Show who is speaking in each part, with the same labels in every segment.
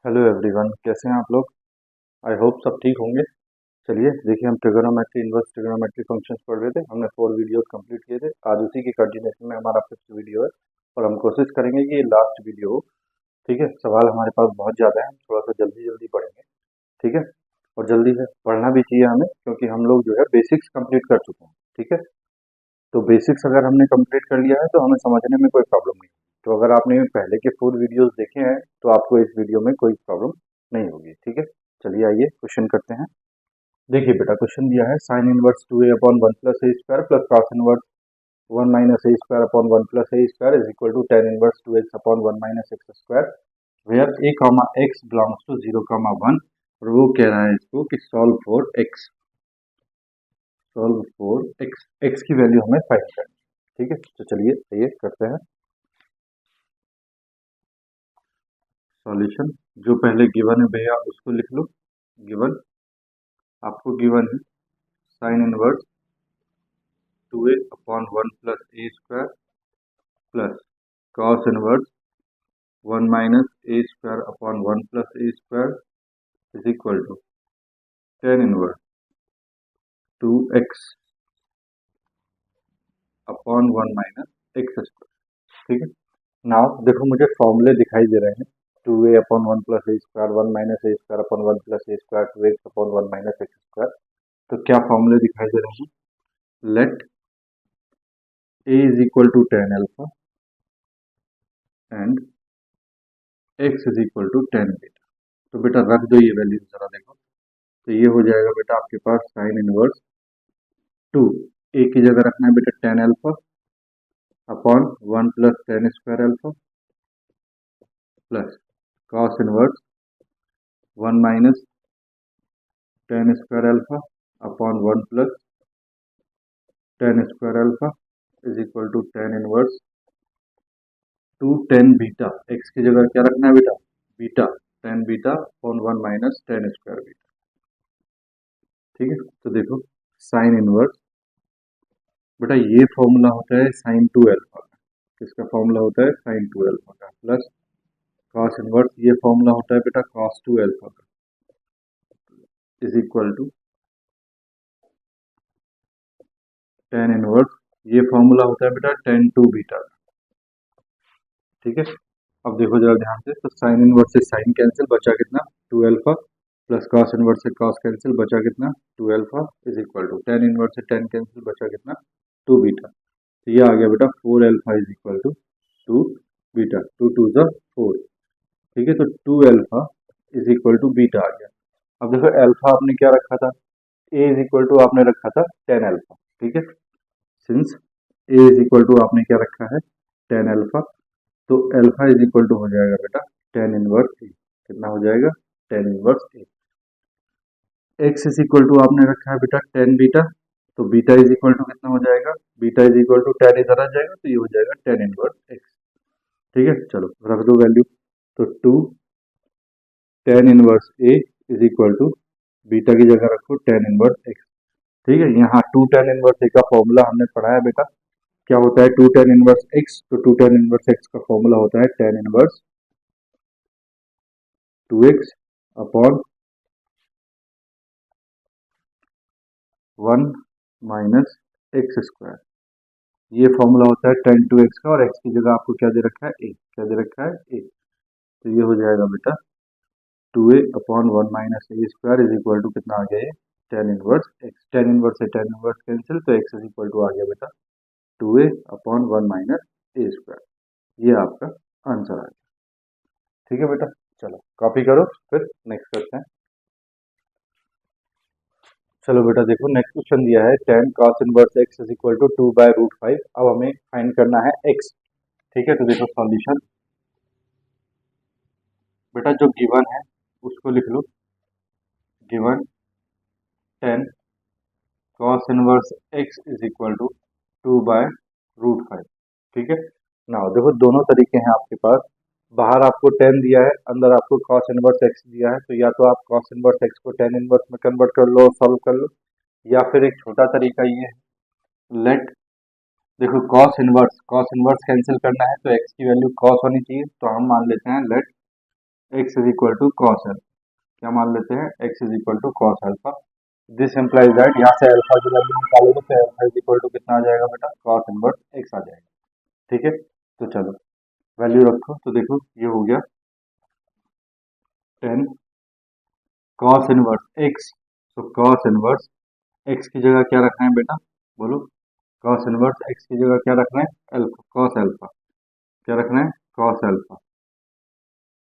Speaker 1: Hello everyone, कैसे हैं आप लोग। आई होप सब ठीक होंगे। चलिए देखिए, हम ट्रिगोनोमेट्री इनवर्स ट्रिगोनोमेट्री फंक्शंस पढ़ रहे थे। हमने 4 वीडियोस कंप्लीट किए थे। आज उसी की कंटिन्यूशन में हमारा 5th वीडियो है और हम कोशिश करेंगे कि ये लास्ट वीडियो हो। ठीक है, सवाल हमारे पास बहुत ज़्यादा है, हम थोड़ा सा जल्दी जल्दी पढ़ेंगे। ठीक है, और जल्दी से पढ़ना भी चाहिए हमें, क्योंकि हम लोग जो है बेसिक्स कंप्लीट कर चुके हैं। ठीक है, तो बेसिक्स अगर हमने कंप्लीट कर लिया है तो हमें समझने में कोई प्रॉब्लम नहीं। तो अगर आपने पहले के 4 वीडियोस देखे हैं तो आपको इस वीडियो में कोई प्रॉब्लम नहीं होगी। ठीक है, चलिए आइए क्वेश्चन करते हैं। देखिए बेटा, क्वेश्चन दिया है sine inverse 2a/1 + a² plus cos inverse 1 - a² / 1 + a² is equal to tan inverse 2x/1 - x², where a, x belongs to 0, 1। और वो कह रहा है इसको कि सॉल्व फॉर x की वैल्यू हमें फाइंड करनी है। ठीक है, तो चलिए ये करते हैं सॉल्यूशन। जो पहले गिवन है भैया उसको लिख लो। गिवन आपको गिवन है sine inverse 2a/1 + a² plus cos inverse 1 - a²/1 + a² is equal to tan inverse 2x/1 - x²। ठीक है, नाउ देखो मुझे फॉर्मूले दिखाई दे रहे हैं। 2a/1 + a², 1 - a²/1 + a², 2x/1 - x²। तो क्या फॉर्मूले दिखाई दे रहे हैं? Let a is equal to tan alpha and x is equal to tan beta. तो बेटा रख दो ये वैल्यू, जरा देखो। तो ये हो जाएगा बेटा आपके पास साइन इनवर्स 2, a की जगह रखना है बेटा tan alpha upon 1 + tan² alpha plus cos inverse 1 - tan² alpha upon 1 + tan² alpha is equal to tan inverse 2 tan beta. x की जगह क्या रखना है बेटा? Beta, tan beta upon 1 - tan² beta. ठीक है, तो देखो साइन इनवर्स बेटा ये फॉर्मूला होता है साइन 2 अल्फा का। किसका फॉर्मूला होता है? साइन 2 अल्फा का। प्लस कॉस इनवर्स ये फॉर्मूला होता है बेटा कॉस 2 अल्फा का, is equal to tan inverse ये फॉर्मूला होता है बेटा tan 2 बीटा का। ठीक है, अब देखो जरा ध्यान से। तो साइन इनवर्स से साइन कैंसिल, बचा कितना? 2 अल्फा प्लस कॉस इनवर्स से कॉस कैंसिल, बचा कितना? 2 alpha is equal to tan inverse से tan कैंसिल, बचा कितना? 2 बीटा। तो ये आ गया बेटा 4 alpha is equal to 2 beta. 2 2 ज़ा 4। ठीक है, तो 2 alpha is equal to beta आ गया। अब देखो अल्फा आपने क्या रखा था? ए इज इक्वल टू आपने रखा था tan अल्फा। ठीक है, since a is equal to आपने क्या रखा है? tan alpha. तो अल्फा इज इक्वल टू हो जाएगा बेटा tan इनवर्स ए। कितना हो जाएगा? tan inverse a. X is equal to आपने रखा है बेटा tan बीटा। तो बीटा इज इक्वल टू कितना हो जाएगा? Beta is equal to tan इधर आ जाएगा, तो ये हो जाएगा tan इनवर्स एक्स। ठीक है, चलो रख दो वैल्यू। तो 2 tan inverse a is equal to beta की जगह रखो tan इनवर्स एक्स। ठीक है, यहाँ 2 tan इनवर्स ए का फॉर्मूला हमने पढ़ा है बेटा। क्या होता है 2 tan इनवर्स एक्स? तो 2 tan इनवर्स एक्स का फॉर्मूला होता है tan inverse 2x upon 1 minus x²। ये फॉर्मूला होता है tan 2x का, और x की जगह आपको क्या दे रखा है? a। क्या दे रखा है? a। तो ये हो जाएगा बेटा 2a upon 1 minus a² is equal to कितना आ गया? ये tan inverse x। tan inverse से tan इनवर्स कैंसिल, तो x इज इक्वल टू आ गया बेटा 2a अपॉन 1 माइनस a²। ये आपका आंसर आ गया। ठीक है बेटा, चलो कॉपी करो, फिर नेक्स्ट करते हैं। चलो बेटा देखो, नेक्स्ट क्वेश्चन दिया है tan cos inverse x is equal to 2/√5। अब हमें फाइंड करना है x। ठीक है, तो देखो सॉल्यूशन बेटा जो गिवन है उसको लिख लो। Given tan cos inverse x is equal to 2/√5। ठीक है, नाउ देखो दोनों तरीके हैं आपके पास। बाहर आपको tan दिया है, अंदर आपको cos इनवर्स x दिया है। तो या तो आप cos इनवर्स x को tan इनवर्स में कन्वर्ट कर लो और सॉल्व कर लो, या फिर एक छोटा तरीका ये है। लेट देखो cos इनवर्स कैंसिल करना है तो x की वैल्यू cos होनी चाहिए। तो हम मान लेते हैं let x is equal to cos alpha, क्या मान लेते हैं, x is equal to cos alpha. This implies that यहाँ से अल्फा की वैल्यू निकालोगे तो अल्फा इज इक्वल टू कितना आ जाएगा बेटा, कॉस इनवर्स एक्स आ जाएगा। ठीक है, तो चलो वैल्यू रखो, तो देखो ये हो गया 10 कॉस इनवर्स एक्स। तो कॉस इनवर्स एक्स की जगह क्या रखना है बेटा, बोलो, कॉस इनवर्स एक्स की जगह क्या रखना है, अल्फा, कॉस अल्फा, क्या रखना है, कॉस अल्फा।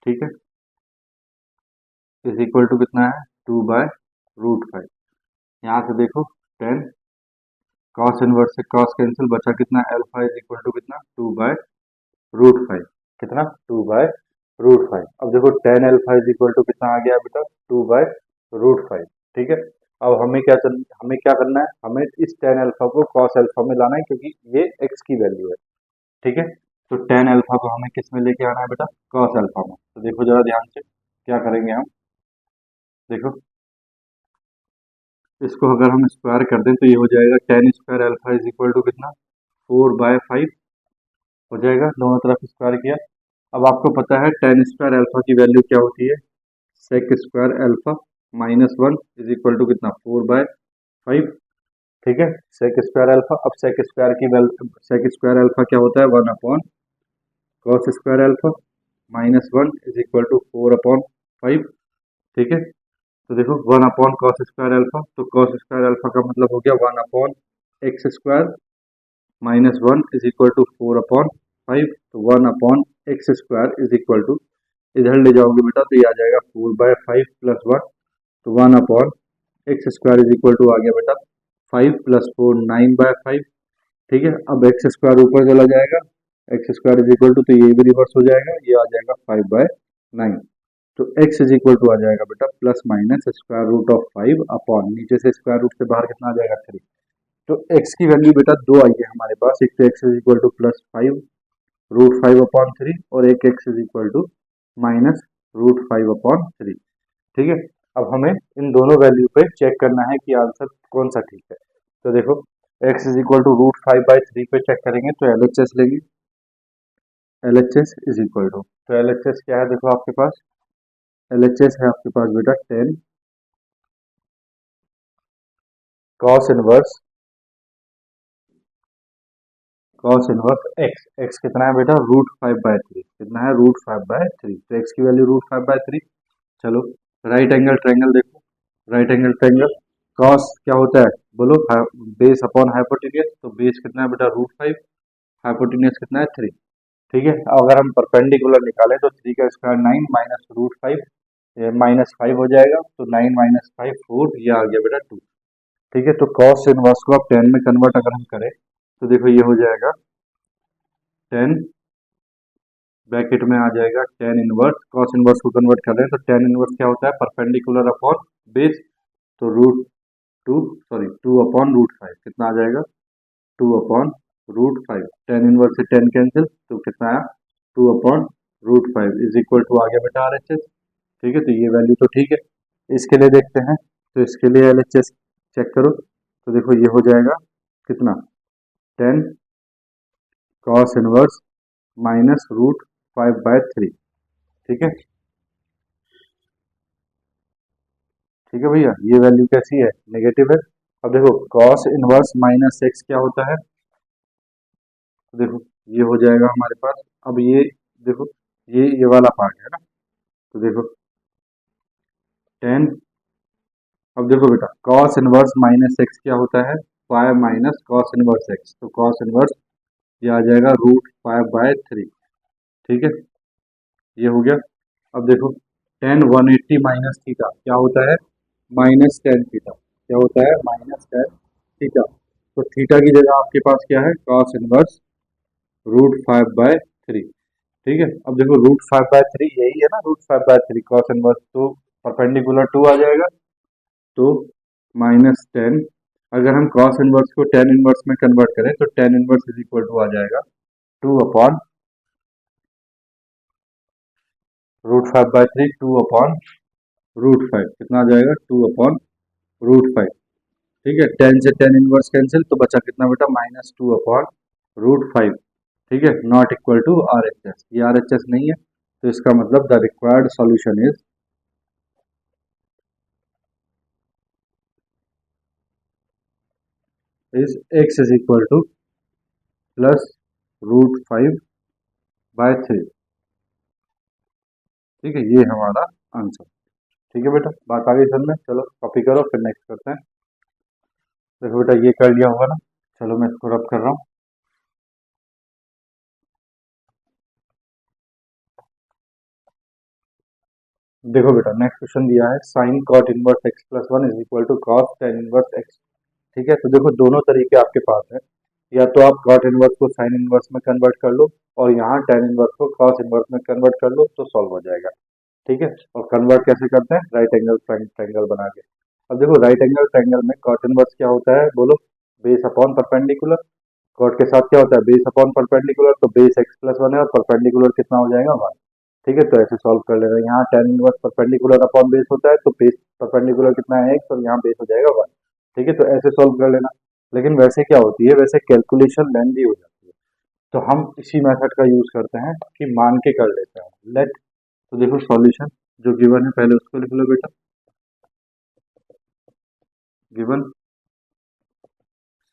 Speaker 1: ठीक है, इज इक्वल टू कितना है, 2/√5। यहाँ से देखो 10 कॉस इनवर्स से कॉस कैंसिल, बचा कितना, अल्फा इज इक्वल टू कितना, 2/√5, कितना, 2/√5। अब देखो 10 अल्फा इज इक्वल टू कितना आ गया बेटा, 2/√5। ठीक है, अब हमें क्या करना है, हमें इस 10 अल्फा को कॉस अल्फा में लाना है, क्योंकि ये एक्स की वैल्यू है। ठीक है, तो 10 अल्फा को हमें किस में लेके आना है बेटा, कॉस अल्फा में। तो देखो जरा ध्यान से क्या करेंगे हम, देखो इसको अगर हम स्क्वायर कर दें तो ये हो जाएगा 10 square alpha is equal to कितना, 4/5 हो जाएगा, दोनों तरफ स्क्वायर किया। अब आपको पता है 10 स्क्वायर अल्फा की वैल्यू क्या होती है, sec square alpha -1 is equal to कितना, 4/5। ठीक है, सेक स्क्वायर अल्फा, अब सेक स्क्वायर अल्फा क्या होता है, 1/cos square alpha -1 is equal to 4/5। ठीक है, तो देखो 1/cos स्क्वायर अल्फा, तो cos स्क्वायर अल्फा का मतलब हो गया 1/x square -1 is equal to 4/5। तो 1/x square is equal to, इधर ले जाओगे बेटा तो ये आ जाएगा 4/5 + 1, तो 1/x square is equal to आ गया बेटा 5 + 4 9/5। ठीक है, अब एक्स स्क्वायर ऊपर चला जाएगा, x square is equal to, तो ये भी रिवर्स हो जाएगा, ये आ जाएगा 5/9। तो x इज इक्वल टू आ जाएगा बेटा plus minus square root of 5 upon, नीचे से स्क्वायर रूट से बाहर कितना आ जाएगा, 3। तो x की वैल्यू बेटा दो आई है हमारे पास, एक तो x इज इक्वल टू +5√5/3 और एक x इज इक्वल टू -√5/3। ठीक है, अब हमें इन दोनों वैल्यू पे चेक करना है कि आंसर कौन सा ठीक है। तो देखो x इज इक्वल टू √5/3 पे चेक करेंगे तो LHS लेंगे, LHS इज इक्वल टू, तो LHS क्या है, देखो आपके पास LHS है आपके पास बेटा 10 cos इनवर्स x कितना है बेटा, √5/3, कितना है, √5/3, तो x की वैल्यू √5/3। चलो राइट एंगल ट्रायंगल देखो, राइट एंगल ट्रायंगल cos क्या होता है, बोलो, बेस अपॉन हाइपोटेन्यूज, तो बेस कितना है बेटा √5, हाइपोटेन्यूज कितना है 3। ठीक है, अगर हम परपेंडिकुलर निकालें तो 3 का स्क्वायर 9 माइनस √5, -5 हो जाएगा, तो 9 - 5 4, ये आ गया बेटा 2। ठीक है, तो cos इनवर्स को आप 10 में कन्वर्ट अगर हम करें तो देखो ये हो जाएगा 10 ब्रैकेट में आ जाएगा 10 इनवर्स, cos इनवर्स को कन्वर्ट कर रहे हैं तो 10 इनवर्स क्या होता है, परपेंडिकुलर अपॉन बेस, तो √2 कितना आ जाएगा, 2/√5। 10 इनवर्स से 10 कैंसिल, तो कितना आया, 2/√5 इज इक्वल टू आ गया बेटा RHS। ठीक है, तो ये वैल्यू तो ठीक है। इसके लिए देखते हैं, तो इसके लिए LHS चेक करो, तो देखो ये हो जाएगा कितना, 10 cos इनवर्स -√5/3। ठीक है, ठीक है भैया, ये वैल्यू कैसी है, नेगेटिव है। अब देखो cos इनवर्स -x क्या होता है, तो देखो ये हो जाएगा हमारे पास, अब ये देखो ये वाला पार्ट है ना, तो देखो 10, अब देखो बेटा cos इनवर्स -x क्या होता है, 5 माइनस cos इनवर्स x, तो cos इनवर्स ये आ जाएगा √5/3। ठीक है, ये हो गया। अब देखो tan 180 माइनस थीटा क्या होता है, -tan थीटा, क्या होता है, -tan थीटा, तो थीटा की जगह आपके पास क्या है, cos इनवर्स √5/3। ठीक है, अब देखो √5/3 यही है ना, √5/3 cos इनवर्स, तो परपेंडिकुलर 2 आ जाएगा, तो -tan, अगर हम cos इनवर्स को tan इनवर्स में कन्वर्ट करें तो tan inverse is equal to आ जाएगा 2/√5/3, 2/√5 कितना आ जाएगा, 2/√5। ठीक है, 10 से tan इनवर्स कैंसिल, तो बचा कितना बेटा, -2/√5। ठीक है, नॉट इक्वल टू RHS, ये RHS नहीं है, तो इसका मतलब the required solution is x is equal to plus √5/3। ठीक है, ये हमारा आंसर। ठीक है बेटा, बात आ गई समझ में। चलो कॉपी करो, फिर नेक्स्ट करते हैं। देखो बेटा, ये कर लिया होगा ना। चलो मैं इसको रब कर रहा हूँ। देखो बेटा, नेक्स्ट क्वेश्चन दिया है sine cot inverse x plus one is equal to cos tan inverse x। ठीक है, तो देखो दोनों तरीके आपके पास है। या तो आप कॉट इनवर्स को साइन इनवर्स में कन्वर्ट कर लो, और यहाँ टेन इनवर्स को कॉस इनवर्स में कन्वर्ट कर लो, तो सॉल्व हो जाएगा। ठीक है, और कन्वर्ट कैसे करते हैं? राइट एंगल ट्रायंगल बना के। अब देखो, राइट एंगल ट्रायंगल में कॉट इनवर्स क्या होता है बोलो? Base upon perpendicular. कॉट के साथ क्या होता है? Base upon perpendicular. तो बेस x प्लस वन है और परपेंडिकुलर कितना हो जाएगा? वन। ठीक है, तो ऐसे सॉल्व कर लेना। यहाँ tan inverse perpendicular upon base होता है, तो बेस परपेंडिकुलर कितना है? x, और यहाँ बेस हो जाएगा वन। ठीक है, तो ऐसे सॉल्व कर लेना। लेकिन वैसे क्या होती है, वैसे कैलकुलेशन लेंदी हो जाती है, तो हम इसी मेथड का यूज करते हैं कि मान के कर लेते हैं लेट। तो देखो सॉल्यूशन जो गिवन है, पहले उसको लिख लो बेटा। Given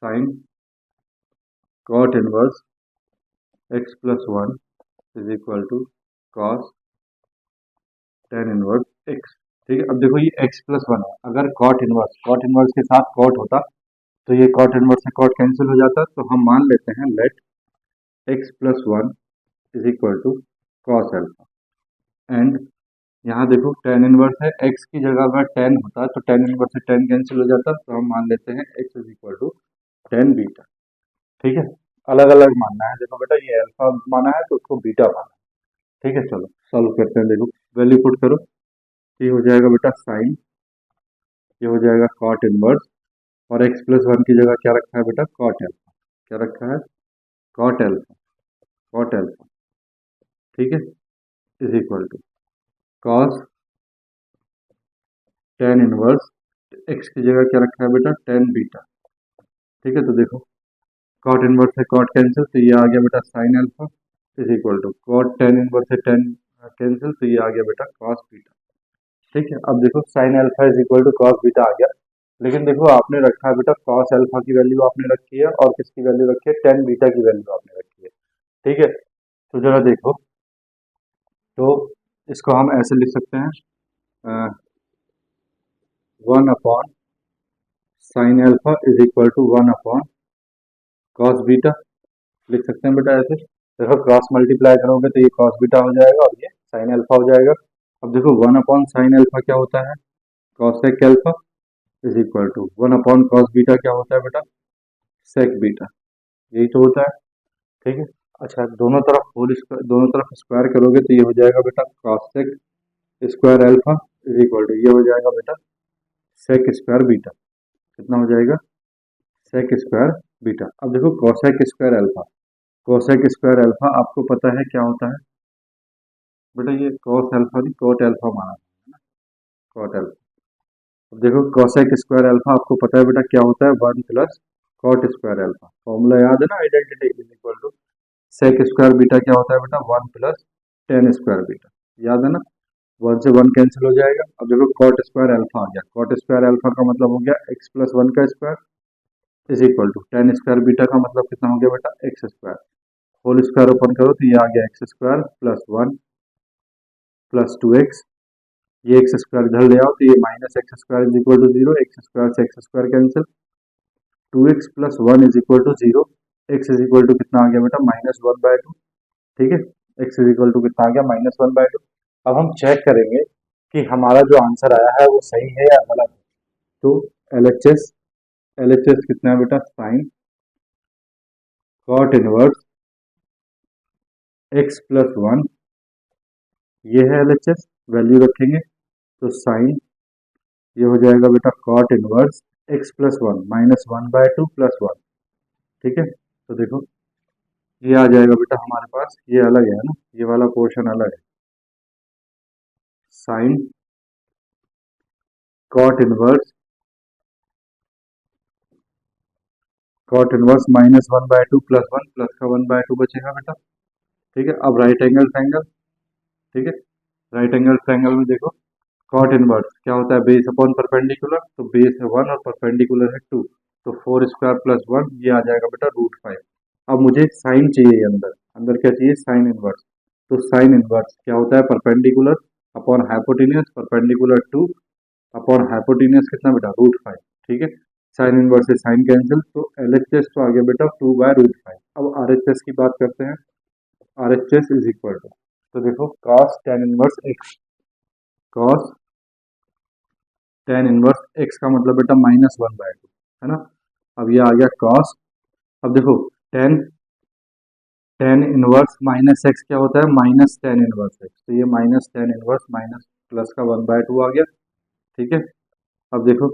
Speaker 1: sine cot inverse x plus one is equal to cos tan inverse x। ठीक है, अब देखो ये x प्लस वन है। अगर कॉट इनवर्स के साथ कॉट होता, तो ये कॉट इनवर्स से कॉट कैंसिल हो जाता। तो हम मान लेते हैं let x plus one is equal to cos alpha. And यहाँ देखो टेन इनवर्स है, x की जगह अगर टेन होता तो टेन इनवर्स से टेन कैंसिल हो जाता, तो हम मान लेते हैं x is equal to tan beta. ठीक है, अलग अलग मानना है। देखो बेटा, ये अल्फा माना है तो उसको बीटा माना है। ठीक है, चलो सॉल्व करते हैं। देखो वैल्यू पुट करो। ये हो जाएगा बेटा साइन, ये हो जाएगा कॉट इनवर्स, और x प्लस वन की जगह क्या रखा है बेटा? Cot alpha. क्या रखा है? Cot alpha. Cot alpha. ठीक है, is equal to cos tan inverse, x की जगह क्या रखा है बेटा? Tan beta. ठीक है, तो देखो कॉट इनवर्स से कॉट कैंसिल, तो ये आ गया बेटा sine alpha is equal to cot tan inverse से टेन कैंसिल, तो ये आ गया बेटा कॉस बीटा। ठीक है, अब देखो sine alpha is equal to cos beta आ गया। लेकिन देखो आपने रखा है बेटा कॉस अल्फा की वैल्यू आपने रखी है, और किसकी वैल्यू रखी है? टेन बीटा की वैल्यू आपने रखी है। ठीक है, तो जरा देखो, तो इसको हम ऐसे लिख सकते हैं, one upon sine alpha is equal to one upon cos beta. लिख सकते हैं बेटा ऐसे। देखो क्रॉस मल्टीप्लाई करोगे तो ये कॉस बीटा हो जाएगा, और ये साइन अल्फा हो जाएगा। अब देखो वन अपॉन साइन अल्फा क्या होता है? Cosec alpha is equal to one upon cos beta क्या होता है बेटा? Sec beta. यही तो होता है। ठीक है, अच्छा दोनों तरफ होल स्क्वायर, दोनों तरफ स्क्वायर करोगे तो ये हो जाएगा बेटा cosec square alpha is equal to ये हो जाएगा बेटा सेक स्क्वायर बीटा। कितना हो जाएगा? Sec square beta. अब देखो cosec square alpha, cosec square alpha आपको पता है क्या होता है बेटा? ये कॉस अल्फा नहीं, कॉट अल्फा माना है ना, कॉट अल्फा। अब देखो कॉसेक स्क्वायर अल्फा आपको पता है बेटा क्या होता है? One plus cot square alpha. Formula याद है ना? Identity is equal to sec square beta क्या होता है बेटा? One plus tan square beta. याद है ना? वन से वन कैंसिल हो जाएगा। अब देखो कॉट स्क्वायर अल्फा आ गया। कॉट स्क्वायर अल्फा का मतलब हो गया एक्स प्लस वन का square is equal to tan square beta का मतलब कितना हो गया बेटा? X square. Whole square open करो तो ये आ गया x square plus one plus two x. ये एक्स स्क्वायर इधर ले आओ तो ये minus x square is equal to zero. X square से x square cancel. Two x plus one is equal to zero. X is equal to कितना आ गया बेटा? Minus one by two. ठीक है, एक्स इज इक्वल टू कितना आ गया? Minus one by to. अब हम चेक करेंगे कि हमारा जो आंसर आया है वो सही है या गलत है। तो एल एच एस कितना है बेटा? Sine cot inverse x plus one, ये है एल एच एस। वैल्यू रखेंगे तो साइन, ये हो जाएगा बेटा cot inverse x plus one minus one by two plus one. ठीक है, तो देखो ये आ जाएगा बेटा हमारे पास, ये अलग है ना, ये वाला पोर्शन अलग है। Sine cot inverse minus one by two plus one, plus का वन बाय टू बचेगा बेटा। ठीक है, अब राइट एंगल ट्रायंगल। ठीक है। राइट एंगल ट्रायंगल में देखो कॉट इनवर्स क्या होता है, बेस अपॉन परपेंडिकुलर, तो बेस है 1 और परपेंडिकुलर है 2, तो 4² + 1 ये आ जाएगा बेटा √5। अब मुझे साइन चाहिए, अंदर अंदर क्या चाहिए, साइन इनवर्स। तो साइन इनवर्स क्या होता है, perpendicular upon hypotenuse, perpendicular 2 upon hypotenuse कितना बेटा √5। ठीक है, साइन इनवर्स से साइन कैंसिल, तो LHS तो आ गया बेटा 2/√5। अब RHS की बात करते हैं। RHS इज इक्वल टू, तो देखो cos tan inverse x, cos tan inverse x का मतलब बेटा -1/2 है ना। अब ये आ गया cos, अब देखो tan tan इनवर्स -x क्या होता है, -tan इनवर्स x, तो ये -tan इनवर्स माइनस प्लस का 1/2 आ गया। ठीक है, अब देखो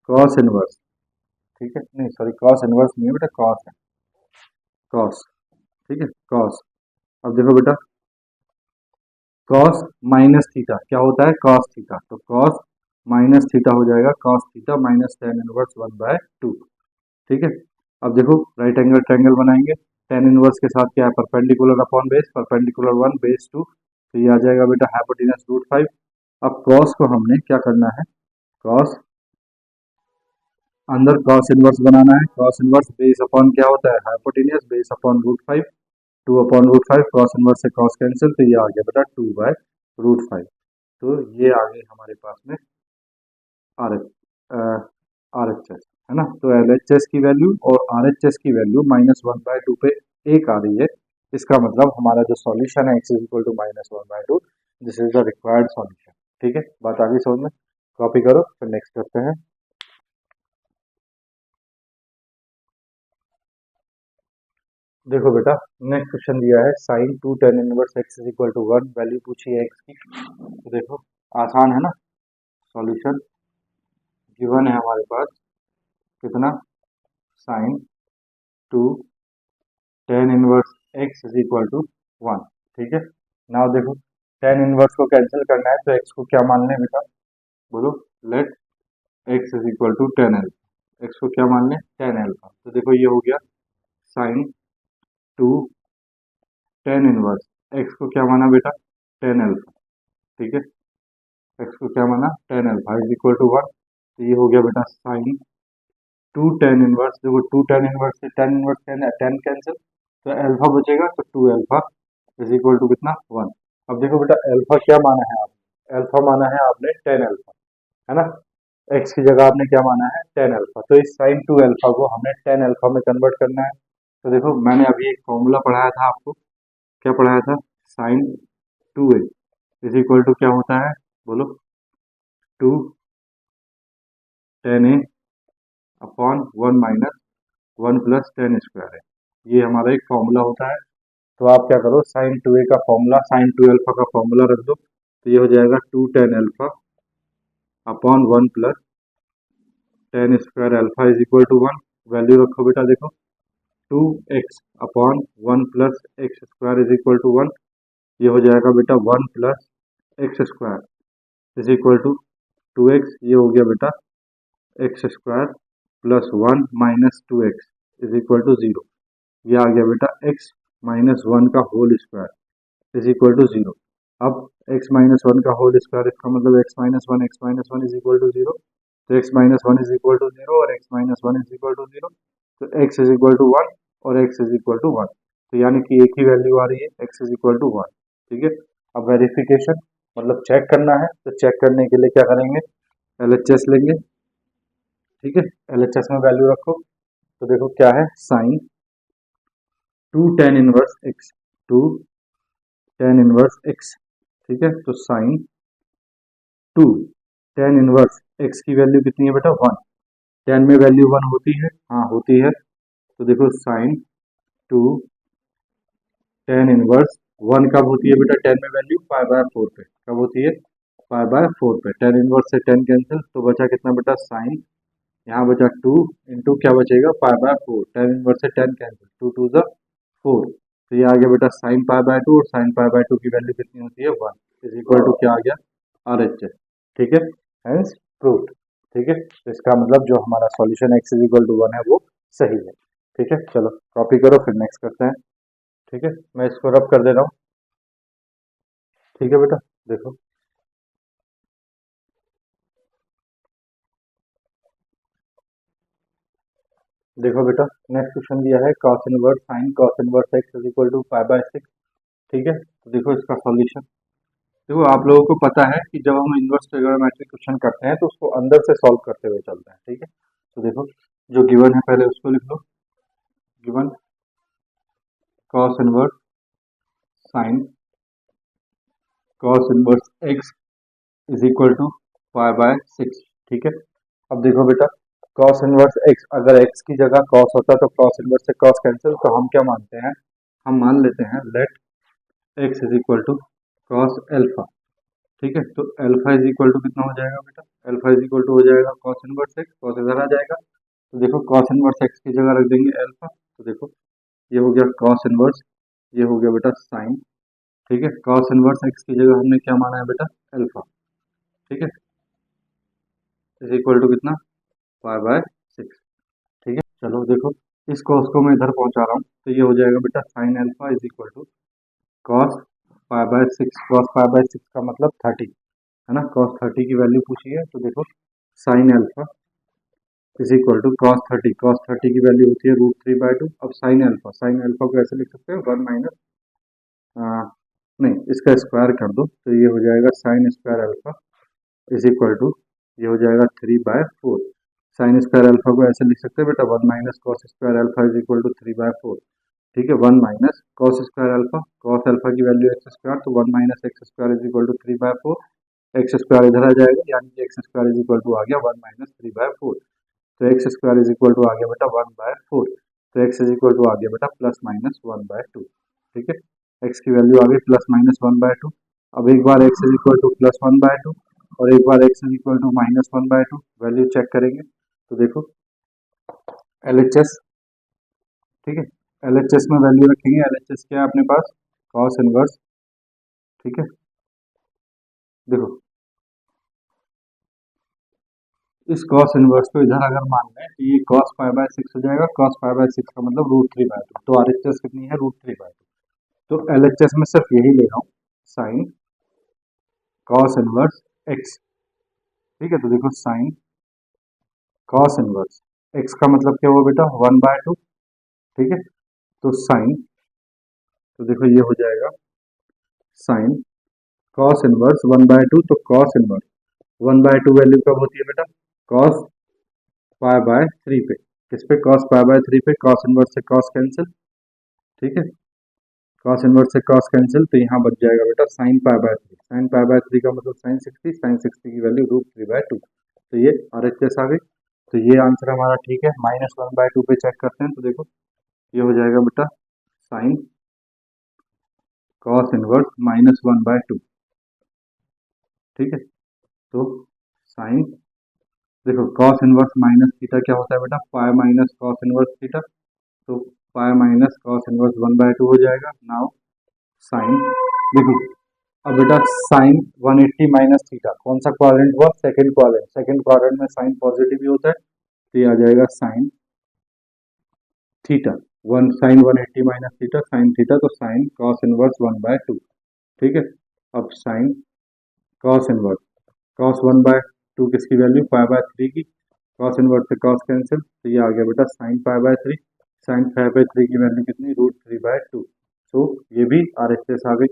Speaker 1: cos इनवर्स, ठीक है, नहीं सॉरी cos इनवर्स नहीं है बेटा, cos है, cos, ठीक है cos। अब देखो बेटा cos माइनस थीटा क्या होता है, cos थीटा, तो cos माइनस थीटा हो जाएगा cos theta minus tan inverse 1/2। ठीक है, अब देखो राइट एंगल ट्रायंगल बनाएंगे, tan इनवर्स के साथ क्या है, perpendicular upon base, perpendicular 1 base 2, तो ये आ जाएगा बेटा हाइपोटेनस √5। अब cos को हमने क्या करना है, cos अंदर cos इनवर्स बनाना है, cos इनवर्स बेस अपॉन क्या होता है, hypotenuse, base upon √5, 2/√5, cos inverse से cos कैंसिल, तो ये आ गया बेटा 2/√5। तो ये आ गई हमारे पास में RHS है ना। तो LHS की वैल्यू और RHS की वैल्यू -1/2 पे एक आ रही है, इसका मतलब हमारा जो सॉल्यूशन है x = -1/2, this is the required solution. ठीक है, बात आगे समझ में, कॉपी करो फिर नेक्स्ट करते हैं। देखो बेटा नेक्स्ट क्वेश्चन दिया है sin 2 tan inverse x = 1, value पूछी है x की। तो देखो आसान है ना, सॉल्यूशन गिवन है हमारे पास कितना, sin 2 tan इनवर्स x = 1। ठीक है, नाउ देखो tan इनवर्स को कैंसिल करना है, तो x को क्या मान लें बेटा, बोलो, let x = tan alpha, x को क्या मान लें, tan अल्फा। तो देखो ये हो गया sin 2 tan इनवर्स, x को क्या माना बेटा, tan अल्फा। ठीक है, x को क्या माना, tan अल्फा = 1, तो ये हो गया बेटा sin 2 tan इनवर्स, देखो 2 tan इनवर्स से tan इनवर्स tan कैंसिल, तो अल्फा बचेगा, तो 2 अल्फा = कितना, 1। अब देखो बेटा अल्फा क्या माना है आपने, अल्फा माना है आपने tan अल्फा, है ना, x की जगह आपने क्या माना है, tan अल्फा, तो इस sin 2 अल्फा को हमें tan अल्फा में कन्वर्ट करना है। तो देखो मैंने अभी एक फॉर्मूला पढ़ाया था आपको, क्या पढ़ाया था, sin 2a क्या होता है, बोलो, 2 tan a अपॉन 1 - 1 + tan² है, ये हमारा एक फॉर्मूला होता है। तो आप क्या करो, sin 2a का फॉर्मूला, sin 2 अल्फा का फॉर्मूला रख दो, तो ये हो जाएगा 2 tan alpha upon 1 + tan² alpha = 1। Value रखो बेटा, देखो 2x अपॉन 1 + x² = 1, ये हो जाएगा बेटा 1 + x² = 2x, ये हो गया बेटा x² + 1 - 2x = 0, ये आ गया बेटा x - 1 का होल स्क्वायर = 0। अब x - 1 का होल स्क्वायर, इसका मतलब x - 1 = 0, तो x - 1 = 0 और x - 1 = 0, तो x = 1 और x = 1, तो यानी कि एक ही वैल्यू आ रही है, x = 1। ठीक है, अब वेरिफिकेशन मतलब चेक करना है, तो चेक करने के लिए क्या करेंगे, LHS लेंगे। ठीक है, LHS में वैल्यू रखो, तो देखो क्या है, sine 2 tan inverse x, 2 tan inverse x। ठीक है, तो साइन 2 tan इनवर्स x की वैल्यू कितनी है बेटा, 1, tan में वैल्यू 1 होती है, हाँ होती है, तो देखो साइन 2 tan इनवर्स 1 कब होती है बेटा, tan में वैल्यू π/4 पे, कब होती है, π/4 पे, tan इनवर्स से tan कैंसिल, तो बचा कितना बेटा, साइन, यहाँ बचा 2 इंटू क्या बचेगा, π/4, tan इनवर्स से tan कैंसिल, 2 2 ज़ा 4, तो ये आ गया बेटा साइन π/2, और साइन π/2 की वैल्यू कितनी होती है, 1 क्या आ गया, RHS। ठीक है, हेंस प्रूव्ड। ठीक है, तो इसका मतलब जो हमारा सॉल्यूशन x = 1 है वो सही है। ठीक है, चलो कॉपी करो फिर नेक्स्ट करते हैं। ठीक है, मैं इसको रब कर दे रहा हूँ। ठीक है बेटा, देखो देखो बेटा, नेक्स्ट क्वेश्चन दिया है cos inverse sine cos inverse x is equal to pi by 6। ठीक है, तो देखो इसका सॉल्यूशन। देखो आप लोगों को पता है कि जब हम इनवर्स ट्रिग्नोमेट्रिक क्वेश्चन करते हैं तो उसको अंदर से सॉल्व करते हुए चलते हैं। ठीक है, तो देखो जो गिवन है पहले उसको लिख लो। Given cos inverse sine cos inverse x is equal to pi by 6। ठीक है, अब देखो बेटा, cos इनवर्स x, अगर x की जगह cos होता तो cos इनवर्स से cos कैंसिल, तो हम क्या मानते हैं, हम मान लेते हैं let x is equal to cos alpha. ठीक है, तो एल्फा इज इक्वल टू कितना हो जाएगा बेटा, एल्फा इज इक्वल टू हो जाएगा cos इनवर्स x, cos इधर आ जाएगा, तो देखो cos इनवर्स x की जगह रख देंगे एल्फा, तो देखो ये हो गया cos इनवर्स, ये हो गया बेटा साइन। ठीक है, cos इनवर्स x की जगह हमने क्या माना है बेटा, एल्फा। ठीक है, इज इक्वल टू कितना, पाई बाय 6। ठीक है, चलो देखो इस cos को मैं इधर पहुंचा रहा हूँ, तो ये हो जाएगा बेटा sine alpha is equal to cos pi by 6। cos pi by 6 का मतलब 30 है ना, cos 30 की वैल्यू पूछी है, तो देखो sine alpha is equal to cos 30 की वैल्यू होती है √3/2। अब साइन एल्फा को ऐसे लिख सकते हो 1 माइनस, नहीं इसका स्क्वायर कर दो, तो ये हो जाएगा sine square alpha is equal to, ये हो जाएगा 3/4। साइन स्क्वायर अल्फा को ऐसे लिख सकते हैं बेटा 1 minus cos square alpha is equal to 3/4। ठीक है, 1 minus cos square alpha, cos alpha की वैल्यू एक्स स्क्वायर, तो 1 minus x square is equal to 3/4। X square इधर आ जाएगा, यानी कि x square is equal to आ गया 1 माइनस 3/4। तो x square is equal to आ गया बेटा 1/4, तो एक्स इज इक्वल टू आ गया बेटा प्लस माइनस 1/2। ठीक है, एक्स की वैल्यू आ गई प्लस माइनस 1/2। अब एक बार x is equal to plus 1/2 और एक बार x is equal to minus 1/2, value check करेंगे, तो देखो LHS। ठीक है, LHS में वैल्यू रखेंगे, LHS क्या है अपने पास, कॉस इनवर्स। ठीक है, देखो इस कॉस इनवर्स को इधर अगर मान लें तो ये cos पाई बाय 6 हो जाएगा, cos पाई बाय 6 का मतलब √3/2, तो RHS कितनी है, √3/2। तो LHS में सिर्फ यही ले रहा हूँ, साइन कॉस इनवर्स x। ठीक है, तो देखो साइन कॉस इनवर्स x का मतलब क्या हुआ बेटा, 1/2। ठीक है, तो साइन, तो देखो ये हो जाएगा साइन कॉस इनवर्स 1/2, तो कॉस इनवर्स 1/2 वैल्यू कब होती है बेटा, कॉस पाई बाय 3 पे। किस पे, कॉस पाई बाय 3 पे, कॉस इनवर्स से कॉस कैंसिल। ठीक है, कॉस इनवर्स से कॉस कैंसिल, तो यहाँ बच जाएगा बेटा sine pi bye 3। Sign pi bye 3 का मतलब साइन 60 की वैल्यू √3/2, तो ये RHS आ गई। तो ये आंसर हमारा ठीक है। -1/2 पे चेक करते हैं, तो देखो ये हो जाएगा बेटा साइन कॉस इनवर्स -1/2। ठीक है, तो साइन, देखो कॉस इनवर्स माइनस थीटा क्या होता है बेटा, pi minus cos inverse theta, तो पाई माइनस कॉस इनवर्स 1/2 हो जाएगा। नाउ साइन, देखो अब बेटा साइन 180 माइनस थीटा कौन सा क्वाड्रेंट हुआ, सेकंड क्वाड्रेंट। सेकंड क्वाड्रेंट में साइन पॉजिटिव ही होता है, तो ये आ जाएगा sine theta, one sine 180 minus theta sine theta, तो साइन कॉस इनवर्स 1/2। ठीक है, अब साइन कॉस इनवर्स, कॉस 1/2 किसकी वैल्यू, पाई बाय 3 की, कॉस इनवर्स से कॉस कैंसिल, तो ये आ गया बेटा sine pi bye 3। Sign pi bye 3 की वैल्यू कितनी, √3/2। तो ये भी RHS आ गई।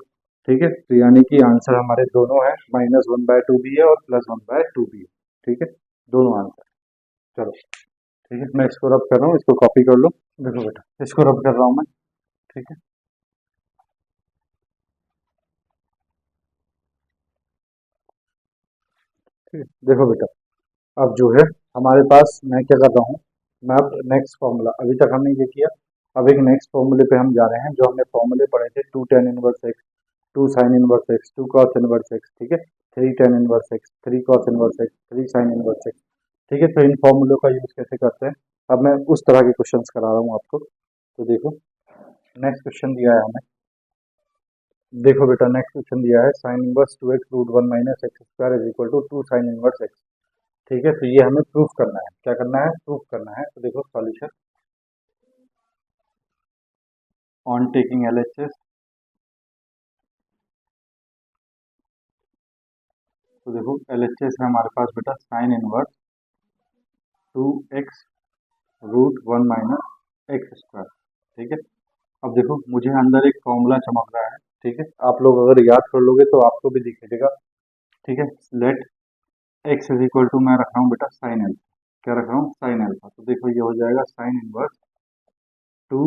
Speaker 1: ठीक है, तो यानी कि आंसर हमारे दोनों है, -1/2 भी है और +1/2 भी है। ठीक है, दोनों आंसर। चलो ठीक है, मैं इसको रब कर रहा हूँ, इसको कॉपी कर लो। देखो बेटा इसको रब कर रहा हूँ मैं। ठीक है, ठीक है, देखो बेटा अब जो है हमारे पास, मैं क्या कर रहा हूँ, मैं अब नेक्स्ट फॉर्मूला, अभी तक हमने ये किया, अब एक नेक्स्ट फॉर्मूले पे हम जा रहे हैं, जो हमने फॉर्मूले पढ़े थे, 2 tan inverse x, 2 sine inverse x, 2 cos inverse x. ठीक है, 3 tan inverse x, 3 cos inverse x, 3 sign inverse x. ठीक है, तो इन फॉर्मूलों का यूज कैसे करते हैं, अब मैं उस तरह के क्वेश्चंस करा रहा हूँ आपको। तो देखो नेक्स्ट क्वेश्चन दिया है हमें, देखो बेटा नेक्स्ट क्वेश्चन दिया है sine inverse 2x√1 minus x square is equal to 2 sine inverse x. ठीक है, तो ये हमें प्रूफ करना है, क्या करना है, प्रूफ करना है। तो देखो सॉल्यूशन, ऑन टेकिंग LHS, तो देखो LHS है हमारे पास बेटा sine inverse 2x root 1 minus x square. ठीक है, अब देखो मुझे अंदर एक फॉर्मूला चमक रहा है। ठीक है, आप लोग अगर याद कर लोगे तो आपको भी दिखेगा। ठीक है, let x is equal to मैं रख रहा हूँ बेटा साइन एल्फा। क्या रख रहा हूँ? Sine alpha. तो देखो ये हो जाएगा साइन इनवर्स 2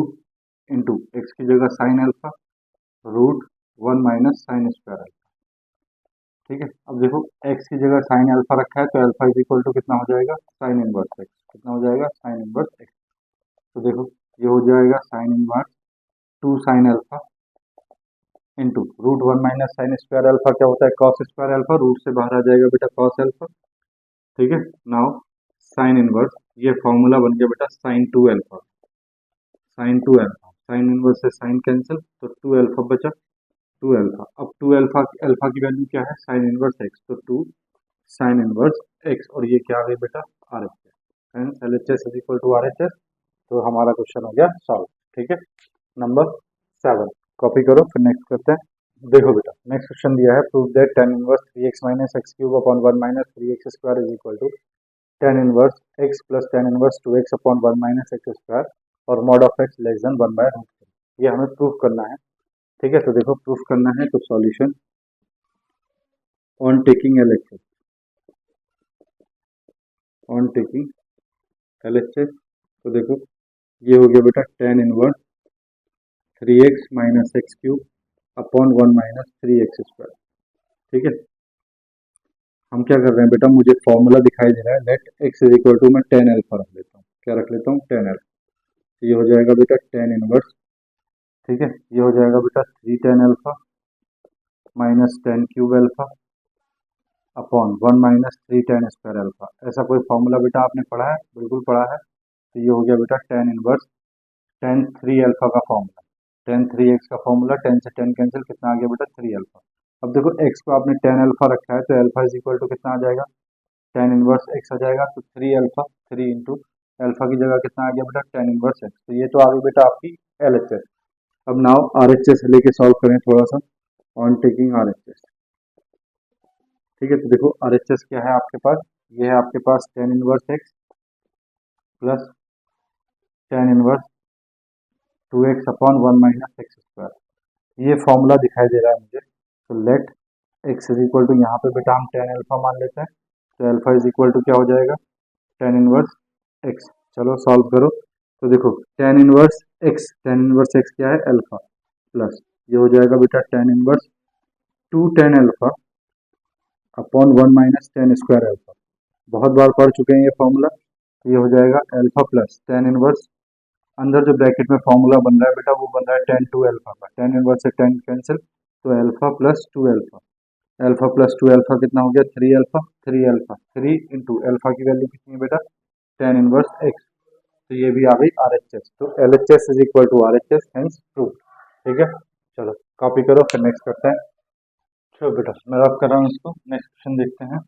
Speaker 1: इंटू एक्स की जगह sine alpha root 1 minus sine square alpha. ठीक है, अब देखो एक्स की जगह साइन अल्फा रखा है तो अल्फा इज इक्वल टू कितना हो जाएगा? Sine inverse x. कितना हो जाएगा? Sine inverse x. तो देखो ये हो जाएगा sine inverse 2 sine alpha into root 1 minus sine square alpha. क्या होता है? Cos square alpha. रूट से बाहर आ जाएगा बेटा कॉस अल्फा। ठीक है, नाउ साइन इनवर्स, ये फॉर्मूला बन गया बेटा sine 2 alpha. Sine 2 alpha, sine inverse से साइन कैंसिल तो 2 अल्फा बचा। 2 अल्फा, अब 2 अल्फा, अल्फा की वैल्यू क्या है? Sine inverse x. तो 2 साइन इनवर्स एक्स, और ये क्या आ गई बेटा? R H S. Hence L H S is equal to R H S. तो हमारा क्वेश्चन हो गया सॉल्व। ठीक है, नंबर 7 कॉपी करो, फिर नेक्स्ट करते हैं। देखो बेटा नेक्स्ट क्वेश्चन दिया है, prove that tan inverse 3x minus x cube upon 1 minus 3x square is equal to tan inverse x plus tan inverse 2x upon 1 minus x square और mod of x less than 1 by root 3। ये हमें proof करना है। ठीक है, तो देखो proof करना है तो solution on taking LHS, on taking LHS. तो देखो ये हो गया बेटा tan inverse 3x minus x cube upon 1 minus 3x square. ठीक है, हम क्या कर रहे हैं बेटा, मुझे फॉर्मूला दिखाई दे रहा है let x is equal to, मैं tan अल्फा रख लेता हूँ। क्या रख लेता हूँ? tan alpha. ये हो जाएगा बेटा tan इनवर्स। ठीक है, ये हो जाएगा बेटा 3 tan alpha minus tan cube alpha upon 1 minus 3 tan square alpha. ऐसा कोई फॉर्मूला बेटा आपने पढ़ा है? बिल्कुल पढ़ा है। तो ये हो गया बेटा tan इनवर्स tan 3 अल्फा का फॉर्मूला, tan 3x का फॉर्मूला, tan से tan कैंसिल, कितना आ गया बेटा? 3 अल्फा। अब देखो x को आपने tan अल्फा रखा है तो अल्फा इज इक्वल टू कितना आ जाएगा? tan इनवर्स x आ जाएगा। तो 3 अल्फा, 3 इंटू अल्फा की जगह कितना आ गया बेटा? tan inverse x। तो ये तो आ गई बेटा आपकी LHS। अब नाउ RHS लेके सॉल्व करें थोड़ा सा, ऑन टेकिंग RHS। ठीक है, तो देखो RHS क्या है आपके पास? ये है आपके पास tan inverse x plus tan inverse 2x upon 1 minus x square. ये फॉर्मूला दिखाई दे रहा है मुझे। तो let x is equal to, यहाँ पे बेटा हम tan अल्फा मान लेते हैं। तो अल्फा इज इक्वल टू क्या हो जाएगा? tan inverse x. चलो सॉल्व करो। तो देखो tan inverse x, tan inverse x क्या है? अल्फा। प्लस ये हो जाएगा बेटा tan inverse 2 tan alpha upon 1 minus tan square alpha. बहुत बार पढ़ चुके हैं ये फॉर्मूला। ये हो जाएगा अल्फा प्लस tan इनवर्स, अंदर जो ब्रैकेट में फॉर्मूला बन रहा है बेटा वो बन रहा है tan 2 अल्फा का। tan इनवर्स से tan कैंसिल तो alpha plus 2 alpha. Alpha plus 2 alpha कितना हो गया? 3 अल्फा। 3 अल्फा, 3 इंटू अल्फा की वैल्यू कितनी है बेटा? tan inverse x. तो ये भी आ गई RHS। तो LHS is equal to RHS, hence prove. ठीक है, चलो कॉपी करो, फिर नेक्स्ट करते हैं। चलो बेटा मैं रब कर रहा हूँ इसको, नेक्स्ट क्वेश्चन देखते हैं।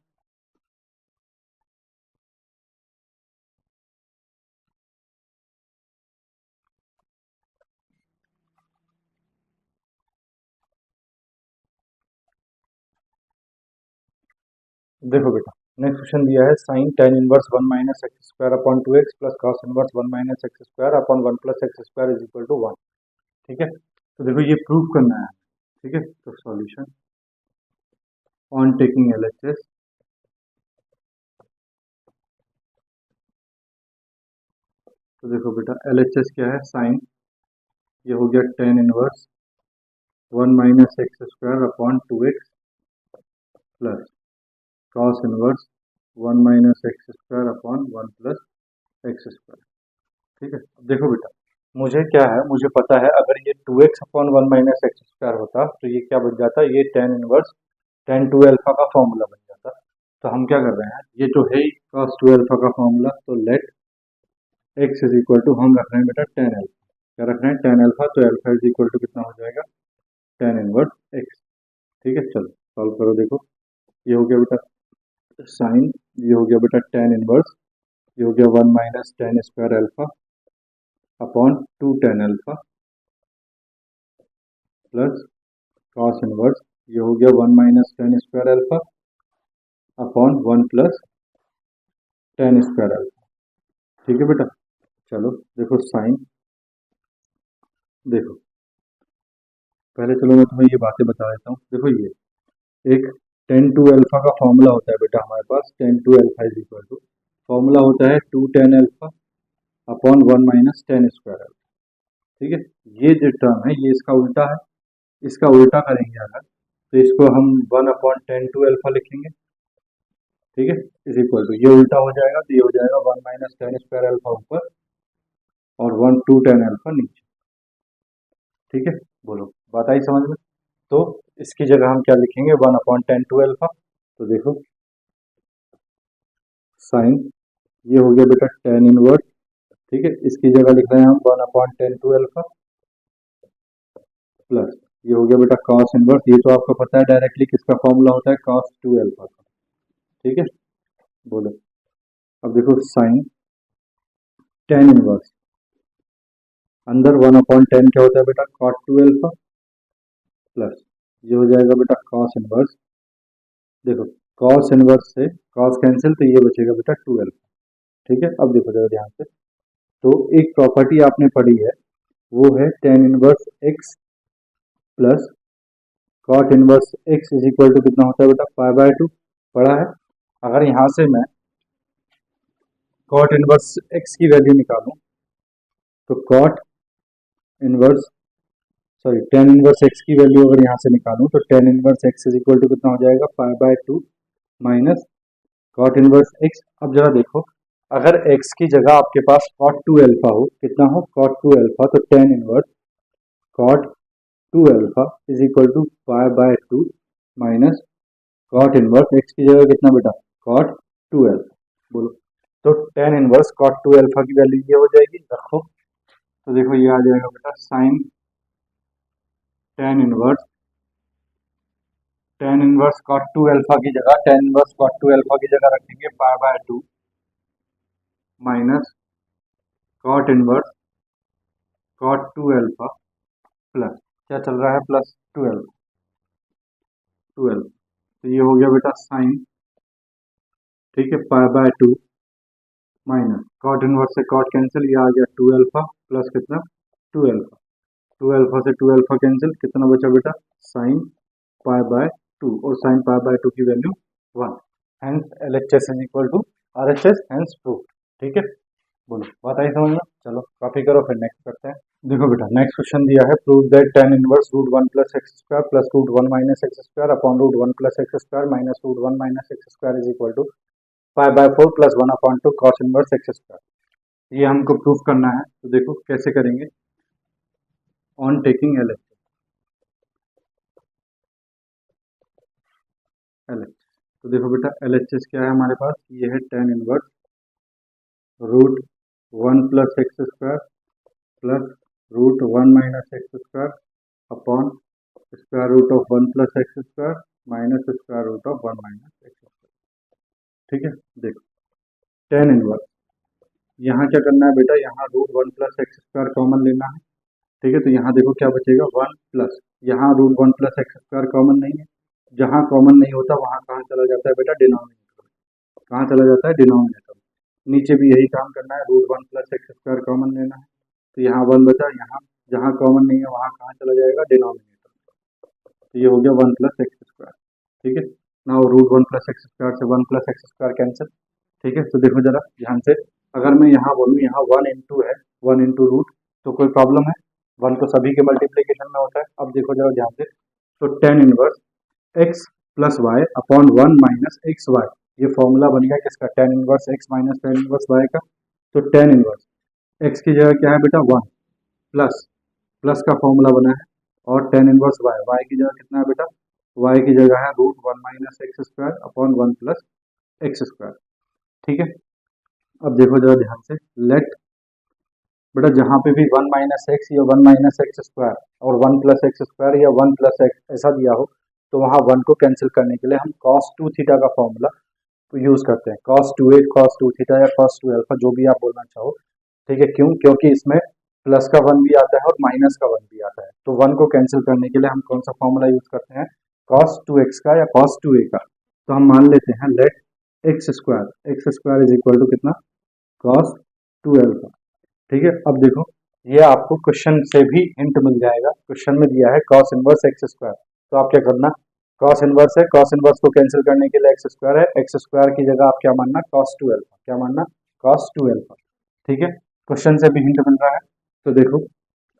Speaker 1: देखो बेटा नेक्स्ट क्वेश्चन दिया है sine tan inverse 1 minus x square upon 2x plus cos inverse 1 minus x square upon 1 plus x square is equal to 1। ठीक है, तो देखो ये प्रूव करना है। ठीक है, तो सॉल्यूशन ऑन टेकिंग LHS। तो देखो बेटा LHS क्या है? साइन, ये हो गया tan inverse 1 minus x square upon 2x plus cos inverse 1 minus x square upon 1 plus x square. ठीक है, अब देखो बेटा मुझे क्या है, मुझे पता है अगर ये 2x upon 1 minus x square होता तो ये क्या बन जाता? ये tan इनवर्स tan 2 अल्फा का फॉर्मूला बन जाता। तो हम क्या कर रहे हैं, ये जो है cos 2 अल्फा का फॉर्मूला, तो let x is equal to हम रख रहे हैं बेटा tan अल्फा। क्या रख रहे हैं? tan alpha. तो अल्फा इज इक्वल टू कितना हो जाएगा? tan inverse x। ठीक है, चलो सॉल्व करो। देखो ये हो गया बेटा साइन, ये हो गया बेटा tan इनवर्स, ये हो गया 1 minus tan square alpha upon 2 tan alpha plus cos inverse, ये हो गया 1 minus tan square alpha upon 1 plus tan square alpha. ठीक है बेटा, चलो देखो साइन, देखो पहले चलो मैं तुम्हें ये बातें बता देता हूँ। देखो ये एक टेन टू अल्फा का फॉर्मूला होता है बेटा हमारे पास, tan two alpha is equal to, formula होता है two tan alpha upon one minus tan square alpha. ठीक है, ये जो टर्म है ये इसका उल्टा है, इसका उल्टा करेंगे अगर तो इसको हम one upon tan two alpha लिखेंगे। ठीक है, इज इक्वल टू, ये उल्टा हो जाएगा तो ये हो जाएगा one minus tan square alpha ऊपर और वन टू टेन अल्फा नीचे। ठीक है, बोलो बात आई समझ में? तो इसकी जगह हम क्या लिखेंगे, one upon tan two alpha. तो देखो साइन, ये हो गया बेटा टेन इनवर्स। ठीक है, इसकी जगह लिख रहे हैं हम one upon tan two alpha plus, ये हो गया बेटा कॉस इनवर्स, ये तो आपको पता है डायरेक्टली किसका फॉर्मूला होता है, कॉस टू अल्फा का। ठीक है, बोलो अब देखो साइन टेन इनवर्स, अंदर वन अपॉन टेन क्या होता है बेटा, कॉट टू अल्फा प्लस, ये हो जाएगा बेटा कॉस इनवर्स। देखो कॉस इनवर्स से कॉस कैंसिल तो ये बचेगा बेटा टू अल्फा। ठीक है, अब देखो जरा ध्यान से, तो एक प्रॉपर्टी आपने पढ़ी है वो है tan inverse x plus cot inverse x is equal to कितना होता है बेटा, पाई बाय टू, पढ़ा है। अगर यहाँ से मैं कॉट इनवर्स एक्स की वैल्यू निकालूं तो cot inverse sorry tan inverse x की वैल्यू अगर यहाँ से निकालूं तो tan inverse x is equal to कितना हो जाएगा, pi by two minus cot inverse x. अब जरा देखो, अगर x की जगह आपके पास cot टू अल्फा हो, कितना हो cot टू अल्फा, तो tan inverse cot two alpha is equal to pi by two minus cot inverse x की जगह कितना बेटा, cot टू अल्फा। बोलो, तो tan inverse cot two alpha की वैल्यू ये हो जाएगी, रखो तो देखो ये आ जाएगा बेटा sine tan inverse cot two alpha की जगह tan inverse cot two alpha की जगह रखेंगे pi by two minus cot inverse cot two alpha plus, क्या चल रहा है, प्लस ट्वेल्व, तो ये हो गया बेटा साइन, ठीक है, pi by two minus cot inverse से कॉट कैंसिल, ये आ गया टू अल्फा प्लस कितना, टू अल्फा, टू अल्फा से टू अल्फा कैंसिल, कितना बचा बेटा, साइन पाई बाय टू, और साइन पाई बाय टू की value one, hence L H S is equal to R H S, hence proof. ठीक है, बोलो बात आई समझ में? चलो कॉपी करो फिर नेक्स्ट करते हैं। देखो बेटा नेक्स्ट क्वेश्चन दिया है, prove that tan inverse root one plus x square plus root one minus x square upon root one plus x square minus root one minus x square is equal to pi by four plus one upon two cos inverse x square. ये हमको proof करना है, तो देखो कैसे करेंगे, on taking L H तो देखो बेटा एल एच एस क्या है हमारे पास, ये है tan inverse root one plus x square plus root one minus x square upon square root of one plus x square minus square root of one minus x square. ठीक है, देखो tan inverse, यहाँ क्या करना है बेटा, यहाँ root one plus x square common लेना है। ठीक है, तो यहाँ देखो क्या बचेगा, वन प्लस, यहाँ root one plus x square common नहीं है, जहाँ कॉमन नहीं होता वहाँ कहाँ चला जाता है बेटा, डिनोमिनेटर, कहाँ चला जाता है, डिनोमिनेटर। नीचे भी यही काम करना है, root one plus x square common लेना है, तो यहाँ वन बचा, यहाँ जहाँ कॉमन नहीं है वहाँ कहाँ चला जाएगा, डिनोमिनेटर, तो ये हो गया वन प्लस एक्स स्क्वायर। ठीक है, ना root one plus x square से one plus x square cancel. ठीक है, तो देखो जरा ध्यान से, अगर मैं यहाँ बोलूँ यहाँ वन इंटू है, वन इंटू रूट, तो कोई प्रॉब्लम है, वन तो सभी के मल्टीप्लीकेशन में होता है। अब देखो जरा ध्यान से, तो tan inverse x plus y upon one minus x y, ये फॉर्मूला बन गया किसका, tan inverse x minus tan inverse y का। तो टेन इनवर्स एक्स की जगह क्या है बेटा, वन प्लस, प्लस का फॉर्मूला बना है, और टेन इनवर्स वाई, वाई की जगह कितना है बेटा, वाई की जगह है root one minus x square upon one plus x square. ठीक है, अब देखो जरा ध्यान से, लेट बेटा जहाँ पे भी वन माइनस एक्स या वन माइनस एक्स स्क्वायर और वन प्लस एक्स स्क्वायर या वन प्लस एक्स ऐसा दिया हो, तो वहाँ वन को कैंसिल करने के लिए हम कॉस टू थीटा का फॉर्मूला यूज़ करते हैं, कॉस टू ए कॉस टू थीटा या कॉस टू अल्फा, जो भी आप बोलना चाहो। ठीक है, क्यों, क्योंकि इसमें प्लस का वन भी आता है और माइनस का वन भी आता है, तो वन को कैंसिल करने के लिए हम कौन सा फॉर्मूला यूज़ करते हैं, कॉस टू एक्स का या कॉस टू ए का। तो हम मान लेते हैं let x square is equal to कितना, कॉस 2 अल्फा। ठीक है, अब देखो ये आपको क्वेश्चन से भी हिंट मिल जाएगा। क्वेश्चन में दिया है कॉस इनवर्स एक्स स्क्वायर, तो आप क्या करना, कॉस इनवर्स है, कॉस इनवर्स को कैंसिल करने के लिए एक्स स्क्वायर है, एक्स स्क्वायर की जगह आप क्या मानना, कॉस 2 अल्फा, क्या मानना, कॉस 2 अल्फा। ठीक है, क्वेश्चन से भी हिंट मिल रहा है। तो देखो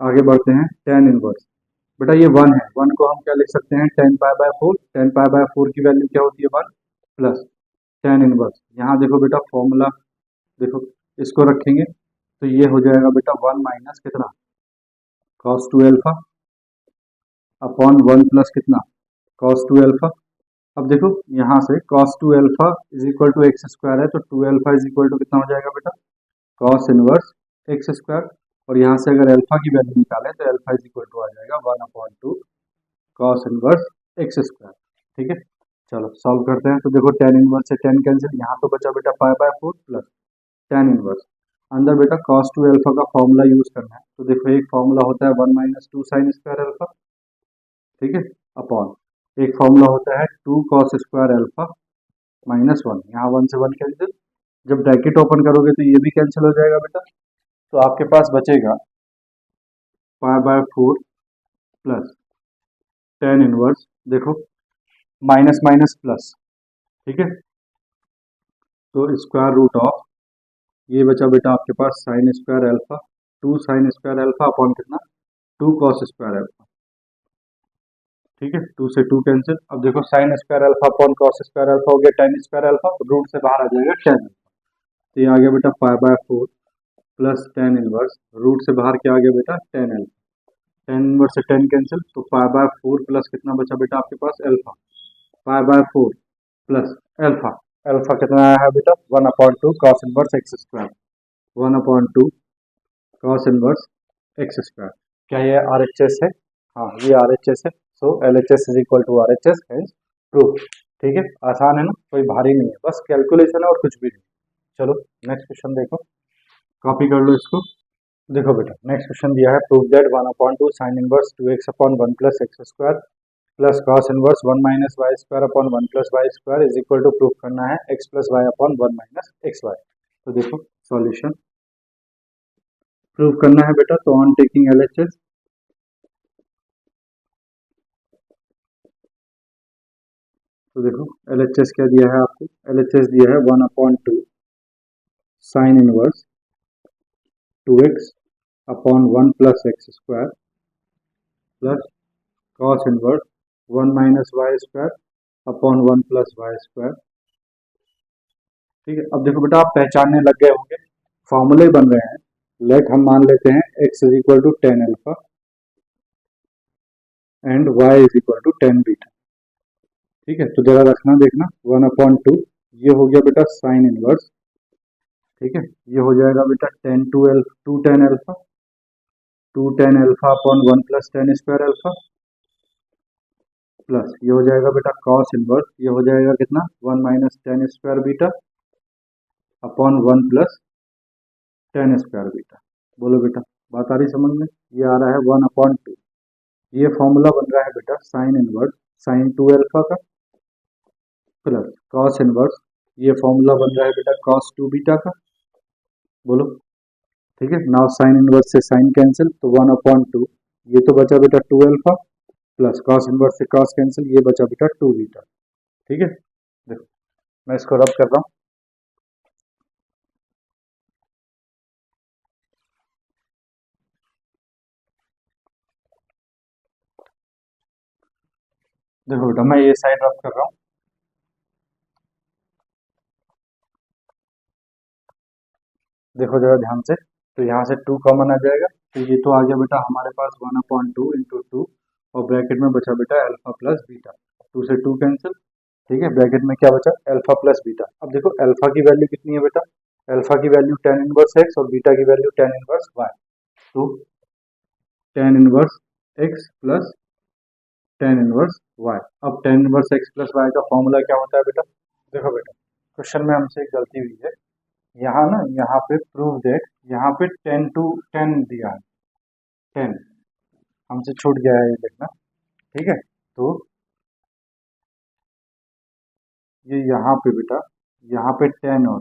Speaker 1: आगे बढ़ते हैं, टेन इनवर्स, बेटा ये 1 है, 1 को हम क्या लिख सकते हैं, 10 पाई बाय 4, 10 पाई बाय 4 की वैल्यू क्या होती है 1 प्लस टेन इनवर्स। यहाँ देखो बेटा फॉर्मूला, देखो इसको रखेंगे तो ये हो जाएगा बेटा 1 माइनस कितना, कॉस 2 अल्फा अपॉन 1 प्लस कितना, कॉस 2 अल्फा। अब देखो यहाँ से cos 2 alpha is equal to x square है, तो 2 अल्फा इज इक्वल टू कितना हो जाएगा बेटा, cos इनवर्स एक्स स्क्वायर। और यहाँ से अगर अल्फा की वैल्यू निकालें तो अल्फा इज इक्वल टू आ जाएगा 1/2 cos इनवर्स एक्स स्क्वायर। ठीक है, चलो सॉल्व करते हैं। तो देखो टेन इनवर्स से टेन कैंसिल, यहाँ तो बचा बेटा 5/4 प्लस टेन इनवर्स, अंदर बेटा cos 2 अल्फा का फॉर्मूला यूज करना है। तो देखो एक फॉर्मूला होता है 1 माइनस 2 साइन स्क्वायर अल्फा, ठीक है, अपॉन एक फॉर्मूला होता है 2 cos स्क्वायर अल्फा माइनस 1, यहाँ 1 से 1 कैंसिल, जब ब्रैकेट ओपन करोगे तो ये भी कैंसिल हो जाएगा बेटा, तो आपके पास बचेगा 5/4 प्लस टेन इनवर्स, देखो माइनस माइनस प्लस, ठीक है, तो स्क्वायर रूट ऑफ, ये बचा बेटा आपके पास sine square alpha, 2 sine square alpha upon कितना, 2 cos स्क्वायर अल्फा। ठीक है, 2 से 2 कैंसिल। अब देखो sign square alpha upon cos square alpha हो गया टेन स्क्वायर अल्फा, तो रूट से बाहर आ जाएगा टेन अल्फा, तो ये आ गया बेटा 5/4 प्लस टेन इनवर्स, रूट से बाहर क्या आ गया बेटा टेन अल्फा, टेन इनवर्स से टेन कैंसिल, तो 5/4 प्लस कितना बचा बेटा आपके पास अल्फा, 5/4 प्लस अल्फा, अल्फा कितना आया है बेटा 1/2 cos inverse x square, 1/2 cos inverse x square. क्या ये RHS है, हाँ ये RHS है, so LHS is equal to RHS hence proof. ठीक है, आसान है ना, कोई भारी नहीं है, बस कैलकुलेशन है और कुछ भी नहीं। चलो नेक्स्ट क्वेश्चन देखो, कॉपी कर लो इसको। देखो बेटा नेक्स्ट क्वेश्चन दिया है, prove that 1/2 sine inverse 2x upon 1 plus x square plus cos inverse 1 minus y square upon 1 plus y square is equal to, proof करना है x plus y upon 1 minus x y. तो देखो solution prove करना है बेटा, तो on taking LHS, तो देखो LHS क्या दिया है आपको, LHS दिया है 1/2 sine inverse 2x upon 1 plus x square plus cos inverse 1 minus y square upon 1 plus y square. ठीक है, अब देखो बेटा आप पहचानने लग गए होंगे, फॉर्मूले बन रहे हैं। लेट हम मान लेते हैं x is equal to 10 alpha and y is equal to 10 beta. ठीक है, तो जरा रखना देखना 1/2, ये हो गया बेटा साइन इनवर्स, ठीक है, ये हो जाएगा बेटा 2 10 alpha 2 10 alpha upon 1 plus tan square alpha plus ये हो जाएगा बेटा कॉस इनवर्स, ये हो जाएगा कितना 1 minus tan square beta upon 1 plus tan square beta. बोलो बेटा बात आ रही समझ में, ये आ रहा है 1/2, ये फॉर्मूला बन रहा है बेटा साइन इनवर्स साइन 2 अल्फा का प्लस कॉस इनवर्स, ये फॉर्मूला बन रहा है बेटा कॉस 2 बीटा का। बोलो, ठीक है, नाउ साइन इनवर्स से साइन कैंसिल, तो 1/2, ये तो बचा बेटा 2 अल्फा प्लस कॉस इनवर्स से कॉस कैंसिल, ये बचा बेटा 2 बीटा। ठीक है, देखो मैं इसको रब कर रहा हूँ, देखो बेटा मैं ये साइड रब कर रहा हूँ, देखो जरा ध्यान से, तो यहाँ से 2 कॉमन आ जाएगा, तो ये तो आ गया बेटा हमारे पास 1/2 इंटू 2, और ब्रैकेट में बचा बेटा अल्फा प्लस बीटा, 2 से 2 कैंसिल। ठीक है, ब्रैकेट में क्या बचा अल्फा प्लस बीटा। अब देखो अल्फा की वैल्यू कितनी है बेटा, अल्फा की वैल्यू टेन इनवर्स एक्स और बीटा की वैल्यू टेन इनवर्स वाई, तो tan inverse x plus tan inverse y. अब tan inverse x plus y का फॉर्मूला क्या होता है बेटा, देखो बेटा क्वेश्चन में हमसे एक गलती हुई है, यहाँ ना यहाँ पे प्रूव दैट, यहाँ पे 10 दिया है, 10 हमसे छूट गया है ये देखना। ठीक है, तो ये यहाँ पे बेटा, यहाँ पे 10 और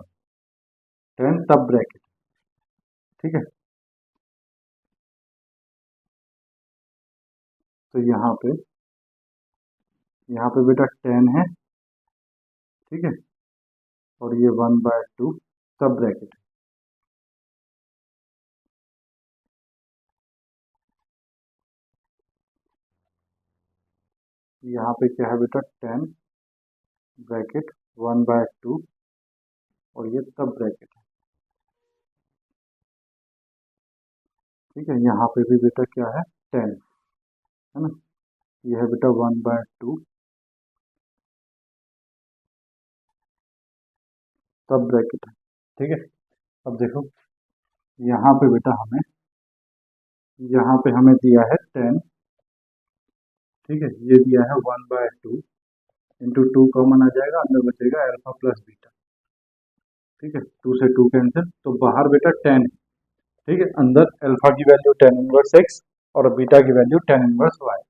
Speaker 1: 10 तब ब्रैकेट, ठीक है। तो यहाँ पे बेटा 10 है, ठीक है, और ये 1/2 सब ब्रैकेट है। यहाँ पे क्या है बेटा, 10 ब्रैकेट 1/2 और ये सब ब्रैकेट है, ठीक है। यहाँ पे भी बेटा क्या है, 10 है ना, ये है बेटा 1/2 सब ब्रैकेट है, ठीक है। अब देखो यहाँ पे हमें दिया है 10, ठीक है, ये दिया है 1/2 इंटू 2 कॉमन आ जाएगा, अंदर बचेगा अल्फा प्लस बीटा, ठीक है। 2 से 2 कैंसिल, तो बाहर बेटा 10, ठीक है, अंदर अल्फा की वैल्यू 10 इनवर्स एक्स और बीटा की value 10 inverse y,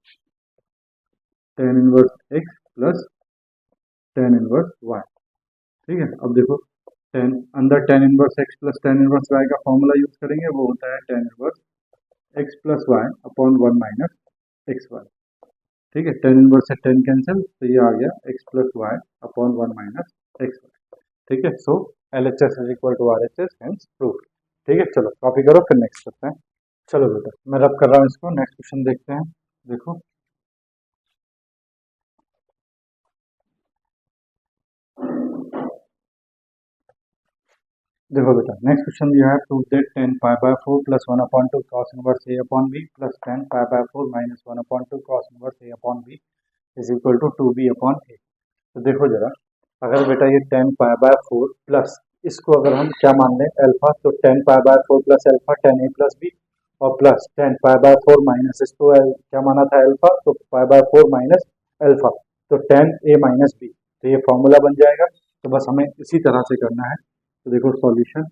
Speaker 1: 10 inverse x plus 10 inverse y, ठीक है। अब देखो 10 अंदर 10 inverse x plus 10 inverse y का फॉर्मूला यूज करेंगे, वो होता है 10 inverse x plus y upon 1 minus x y, ठीक है। 10 इनवर्स से 10 कैंसिल, तो ये आ गया x plus y upon 1 minus x y, ठीक है। So LHS is equal to RHS, hence proof, ठीक है। चलो कॉपी करो, फिर नेक्स्ट करते हैं। चलो बेटा मैं रब कर रहा हूँ इसको, नेक्स्ट क्वेश्चन देखते हैं। देखो देखो बेटा नेक्स्ट क्वेश्चन जो है, prove that 10 π/4 plus 1/2 cos inverse a upon b plus 10 π/4 minus 1/2 cos inverse a upon b is equal to 2b upon a। तो देखो जरा, अगर बेटा ये 10 π/4 प्लस इसको अगर हम क्या मान लें अल्फा, तो 10 π/4 plus alpha 10a plus b और प्लस 10 π/4 माइनस इसको क्या माना था अल्फा, तो π/4 माइनस अल्फा, तो 10a माइनस b, तो ये फॉर्मूला बन जाएगा। तो बस हमें इसी तरह से करना है। तो देखो सॉल्यूशन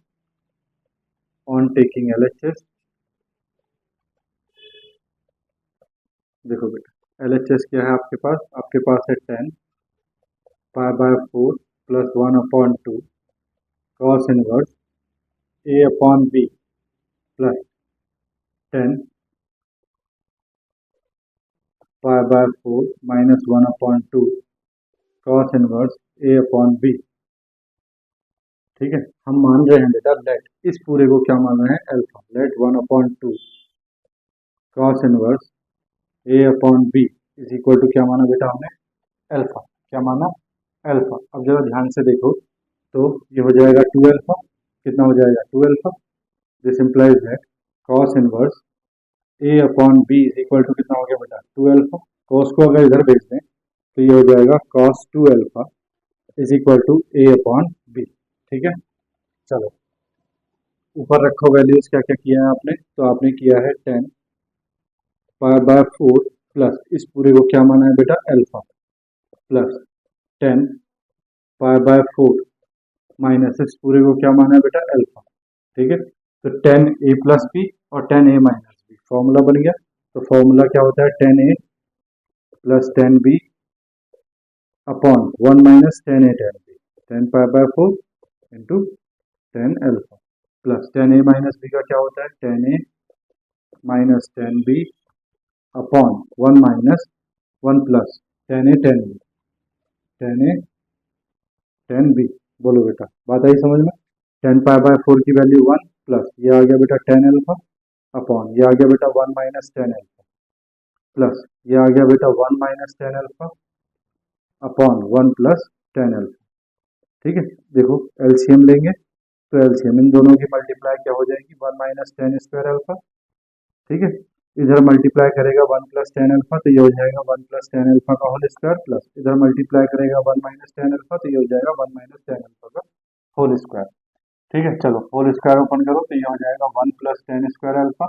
Speaker 1: ऑन टेकिंग LHS, देखो बेटा LHS क्या है आपके पास है 10 π/4 plus 1/2 cos inverse a upon b plus 10 π/4 minus 1/2 cos inverse a upon b, ठीक है। हम मान रहे हैं बेटा लेट, इस पूरे को क्या मान रहे हैं alpha, let 1/2 cos inverse a upon b is equal to क्या माना बेटा हमने अल्फा, क्या माना अल्फा। अब जरा ध्यान से देखो, तो ये हो जाएगा 2 अल्फा, कितना हो जाएगा 2 alpha, this implies that cos inverse a upon b is equal to कितना हो गया बेटा 2 अल्फा। cos को अगर इधर भेज दें तो ये हो जाएगा cos 2 alpha is equal to a upon b, ठीक है। चलो ऊपर रखो वैल्यूज, क्या क्या किया है आपने, तो आपने किया है 10 π/4 प्लस इस पूरे को क्या माना है बेटा अल्फा प्लस 10 π/4 माइनस इस पूरे को क्या माना है बेटा अल्फा, ठीक है। तो 10a प्लस बी और 10a माइनस बी, फॉर्मूला बन गया। तो फॉर्मूला क्या होता है 10a plus 10b upon 1 minus 10a 10b, 10 π/4 into 10 alpha plus 10a minus b का क्या होता है 10a minus 10b upon 1 minus 1 plus 10a 10b, 10a 10b, बोलो बेटा बात आई समझ में। 10 π/4 की वैल्यू 1 प्लस ये आ गया बेटा 10 अल्फा अपॉन ये आ गया बेटा 1 माइनस 10 अल्फा प्लस ये आ गया बेटा 1 minus 10 alpha upon 1 plus 10 alpha, ठीक है। देखो एलसीएम लेंगे, तो एलसीएम इन दोनों की मल्टीप्लाई क्या हो जाएगी 1 माइनस 10 स्क्वायर अल्फा, ठीक है। इधर मल्टीप्लाई करेगा 1 प्लस 10 अल्फा, तो ये हो जाएगा 1 प्लस 10 अल्फा का होल स्क्वायर प्लस इधर मल्टीप्लाई करेगा 1 माइनस 10 अल्फा, तो ये हो जाएगा 1 माइनस 10 अल्फा का होल स्क्वायर, ठीक है। चलो होल स्क्वायर ओपन करो, तो ये हो जाएगा 1 plus 10 square alpha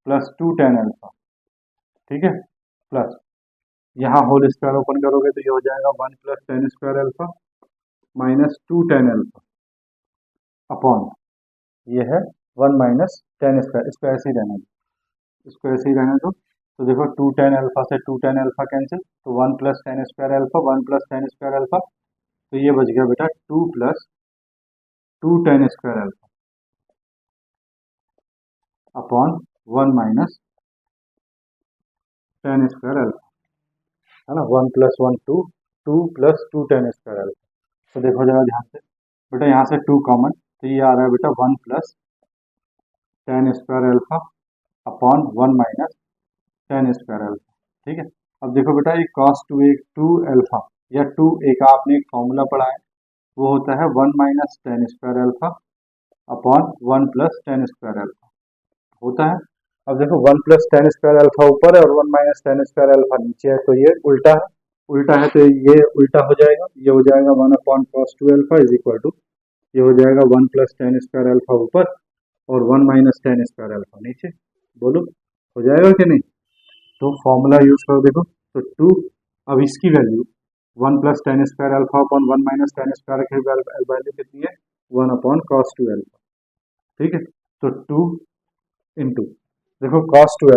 Speaker 1: plus 2 10 alpha, ठीक है, प्लस यहाँ होल स्क्वायर ओपन करोगे तो ये हो जाएगा 1 plus 10 square alpha minus 2 10 alpha upon ये है 1 माइनस 10 स्क्वायर, इसको ऐसे ही रहने दो, इसको ऐसे ही रहने दो। तो देखो 2 10 अल्फा से 2 10 अल्फा कैंसिल, तो 1 plus 10 square alpha 1 plus 10 square alpha तो ये बच गया बेटा 2 plus 2 ten square alpha upon 1 minus tan square alpha, है ना। 1 plus 1 2, 2 plus 2 ten square alpha. तो देखो जरा ध्यान से बेटा, यहाँ से 2 कॉमन, तो ये आ रहा है बेटा 1 plus tan square alpha upon 1 minus tan square alpha. ठीक है, अब देखो बेटा ये cos 2 एक 2 अल्फा या 2 a का आपने एक फॉर्मूला पढ़ा है, वो होता है 1 minus tan square alpha upon 1 plus tan square alpha होता है। अब देखो 1 प्लस टेन स्क्वायर अल्फा ऊपर है और 1 माइनस टेन स्क्वायर अल्फा नीचे है, तो ये उल्टा है। उल्टा है तो ये उल्टा हो जाएगा, ये हो जाएगा 1 upon cos 2 alpha is equal to, ये हो जाएगा 1 प्लस टेन स्क्वायर अल्फा ऊपर और 1 माइनस टेन स्क्वायर अल्फा नीचे। बोलो हो जाएगा कि नहीं? तो फॉर्मूला यूज करो देखो, तो 2, अब इसकी value 1 plus tan square alpha upon 1 minus tan square की वैल्यू कितनी है? 1 अपॉन कॉस 2 अल्फा। ठीक है, तो 2 इंटू देखो cos 2